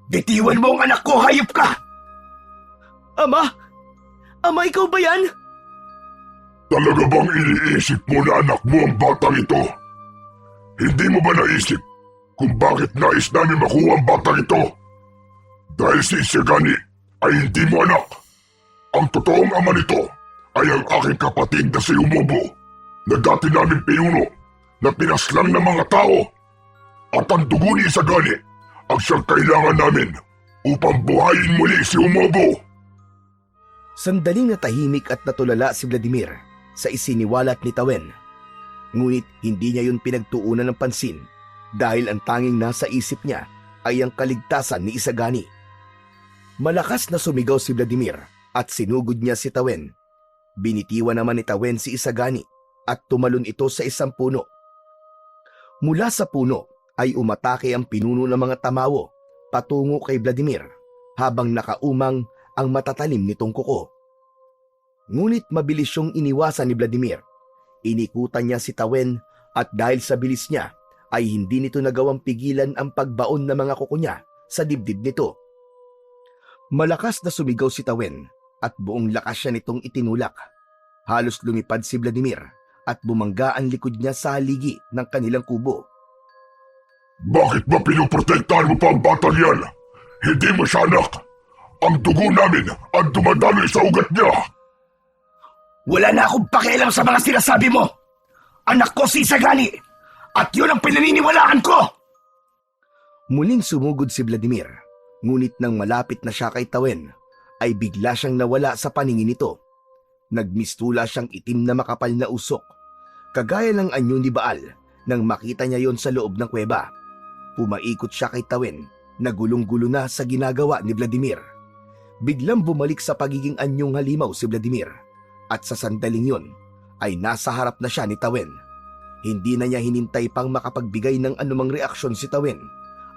Bitiwan mo ang anak ko, hayop ka! Ama! Ama, ikaw ba yan? Talaga bang iniisip mo na anak mo ang batang ito? Hindi mo ba naisip kung bakit nais namin makuha ang batang ito? Dahil si Isagani ay hindi mo anak. Ang totoong ama nito ay ang aking kapatid na si Umobo, na dati namin pinuno, na pinaslang ng mga tao. At ang dugo ni Isagani ang siyang kailangan namin upang buhayin muli si Umobo. Sandaling natahimik at natulala si Vladimir sa isiniwalat ni Tawen. Ngunit hindi niya yun pinagtuunan ng pansin dahil ang tanging nasa isip niya ay ang kaligtasan ni Isagani. Malakas na sumigaw si Vladimir at sinugod niya si Tawen. Binitiwan naman ni Tawen si Isagani at tumalon ito sa isang puno. Mula sa puno ay umatake ang pinuno ng mga tamawo patungo kay Vladimir habang nakaumang ang matatalim nitong kuko. Ngunit mabilis siyang iniwasan ni Vladimir. Inikutan niya si Tawen at dahil sa bilis niya ay hindi nito nagawang pigilan ang pagbaon ng mga kuko niya sa dibdib nito. Malakas na sumigaw si Tawen at buong lakas siya nitong itinulak. Halos lumipad si Vladimir at bumangga ang likod niya sa haligi ng kanilang kubo. Bakit ba pinoprotektahan mo pa ang batang yan? Hindi mo siya anak. Ang dugo namin ang dumadaloy sa ugat niya. Wala na akong pakialam sa mga sinasabi mo. Anak ko si Isagani at yun ang pinaniniwalaan ko. Muling sumugod si Vladimir, ngunit nang malapit na siya kay Tawen, ay bigla siyang nawala sa paningin nito. Nagmistula siyang itim na makapal na usok, kagaya ng anyo ni Baal nang makita niya yon sa loob ng kuweba. Pumaikot siya kay Tawen, nagulong-gulo na sa ginagawa ni Vladimir. Biglang bumalik sa pagiging anyong halimaw si Vladimir at sa sandaling yon ay nasa harap na siya ni Tawen. Hindi na niya hinintay pang makapagbigay ng anumang reaksyon si Tawen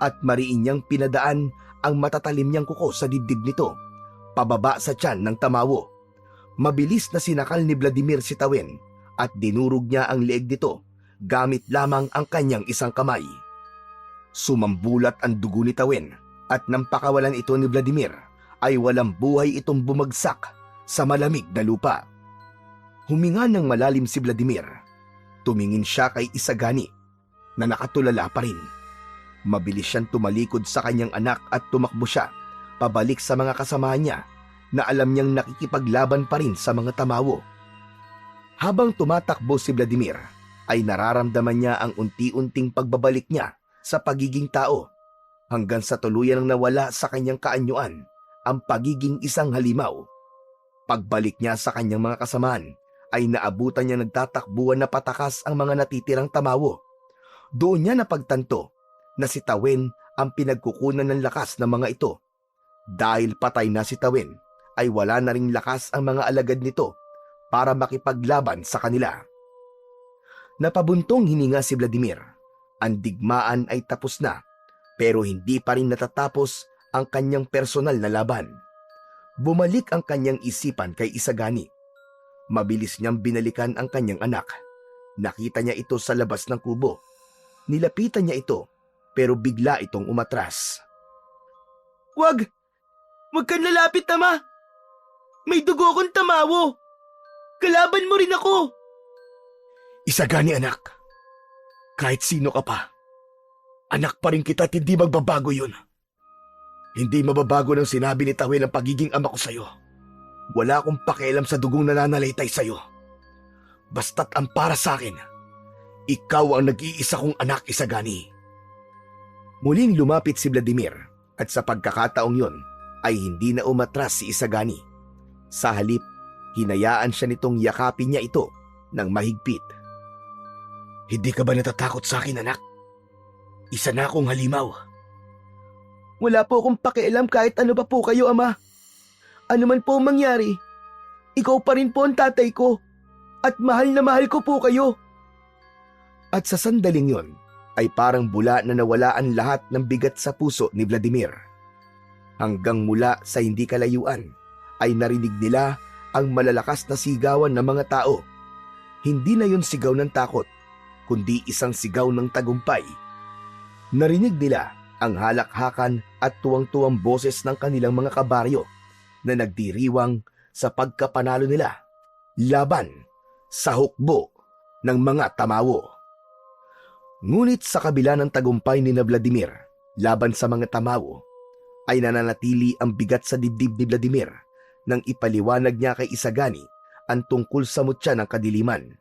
at mariin niyang pinadaan ang matatalim niyang kuko sa dibdib nito, pababa sa tiyan ng tamawo. Mabilis na sinakal ni Vladimir si Tawen at dinurog niya ang leeg nito gamit lamang ang kanyang isang kamay. Sumambulat ang dugo ni Tawen at nang pakawalan ito ni Vladimir ay walang buhay itong bumagsak sa malamig na lupa. Huminga ng malalim si Vladimir. Tumingin siya kay Isagani na nakatulala pa rin. Mabilis siyang tumalikod sa kanyang anak at tumakbo siya pabalik sa mga kasama niya na alam niyang nakikipaglaban pa rin sa mga tamawo. Habang tumatakbo si Vladimir ay nararamdaman niya ang unti-unting pagbabalik niya sa pagiging tao hanggang sa tuluyan ang nawala sa kanyang kaanyuan ang pagiging isang halimaw. Pagbalik niya sa kanyang mga kasamaan ay naabutan niya nagtatakbuhan na patakas ang mga natitirang tamawo. Doon niya napagtanto na si Tawen ang pinagkukunan ng lakas ng mga ito. Dahil patay na si Tawen ay wala na ring lakas ang mga alagad nito para makipaglaban sa kanila. Napabuntong hininga si Vladimir. Ang digmaan ay tapos na pero hindi pa rin natatapos ang kanyang personal na laban. Bumalik ang kanyang isipan kay Isagani. Mabilis niyang binalikan ang kanyang anak. Nakita niya ito sa labas ng kubo. Nilapitan niya ito pero bigla itong umatras. Wag! Wag kang lalapit, Ama! May dugo akong tamawo! Kalaban mo rin ako! Isagani, anak. Kahit sino ka pa, anak pa rin kita at hindi magbabago yun. Hindi mababago ng sinabi ni Tawil ang pagiging ama ko sa'yo. Wala akong pakialam sa dugong nananalaytay sa'yo. Basta't ang para sa akin, ikaw ang nag-iisa kong anak, Isagani. Muling lumapit si Vladimir at sa pagkakataong yon ay hindi na umatras si Isagani. Sa halip, hinayaan siya nitong yakapin niya ito ng mahigpit. Hindi ka ba natatakot sa akin, anak? Isa na akong halimaw. Wala po akong pakialam kahit ano pa po kayo, Ama. Ano man po mangyari, ikaw pa rin po ang tatay ko at mahal na mahal ko po kayo. At sa sandaling yon, ay parang bula na nawala ang lahat ng bigat sa puso ni Vladimir. Hanggang mula sa hindi kalayuan ay narinig nila ang malalakas na sigawan ng mga tao. Hindi na yon sigaw ng takot, kundi isang sigaw ng tagumpay. Narinig nila ang halakhakan at tuwang-tuwang boses ng kanilang mga kabaryo na nagdiriwang sa pagkapanalo nila laban sa hukbo ng mga tamawo. Ngunit sa kabila ng tagumpay ni Vladimir laban sa mga tamawo, ay nananatili ang bigat sa dibdib ni Vladimir nang ipaliwanag niya kay Isagani ang tungkol sa mutya ng kadiliman.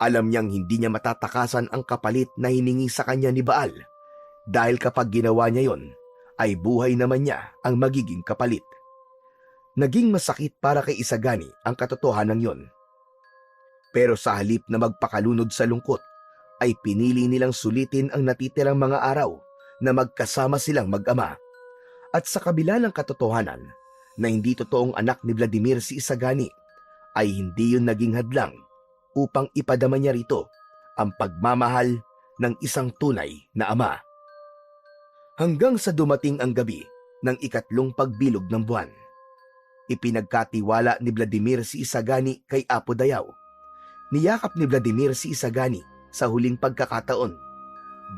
Alam niyang hindi niya matatakasan ang kapalit na hiningi sa kanya ni Baal, dahil kapag ginawa niya yon, ay buhay naman niya ang magiging kapalit. Naging masakit para kay Isagani ang katotohanan yon. Pero sa halip na magpakalunod sa lungkot, ay pinili nilang sulitin ang natitirang mga araw na magkasama silang mag-ama. At sa kabila ng katotohanan na hindi totoong anak ni Vladimir si Isagani, ay hindi yun naging hadlang upang ipadama niya rito ang pagmamahal ng isang tunay na ama. Hanggang sa dumating ang gabi ng ikatlong pagbilog ng buwan, ipinagkatiwala ni Vladimir si Isagani kay Apo Dayaw. Niyakap ni Vladimir si Isagani sa huling pagkakataon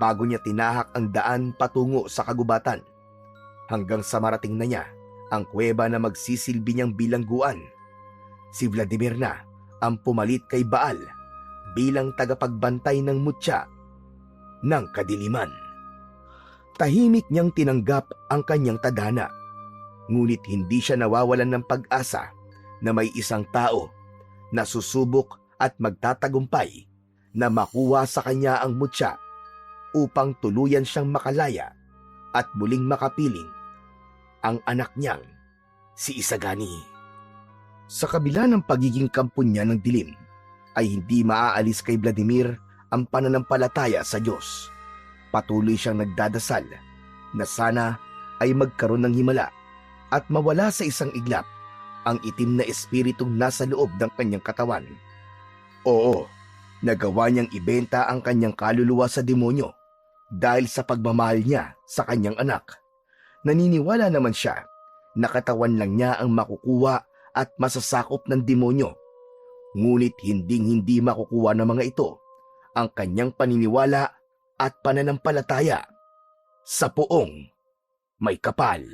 bago niya tinahak ang daan patungo sa kagubatan, hanggang sa marating na niya ang kuweba na magsisilbi niyang bilangguan. Si Vladimir na ang pumalit kay Baal bilang tagapagbantay ng mutya ng kadiliman. Tahimik niyang tinanggap ang kanyang tadhana, ngunit hindi siya nawawalan ng pag-asa na may isang tao na susubok at magtatagumpay na makuha sa kanya ang mutya upang tuluyan siyang makalaya at muling makapiling ang anak niyang si Isagani. Sa kabila ng pagiging kampon niya ng dilim, ay hindi maaalis kay Vladimir ang pananampalataya sa Diyos. Patuloy siyang nagdadasal na sana ay magkaroon ng himala at mawala sa isang iglap ang itim na espiritong nasa loob ng kanyang katawan. Oo, nagawa niyang ibenta ang kanyang kaluluwa sa demonyo dahil sa pagmamahal niya sa kanyang anak. Naniniwala naman siya na katawan lang niya ang makukuha at masasakop ng demonyo. Ngunit hindi makukuha ng mga ito ang kanyang paniniwala at pananampalataya sa poong may kapal.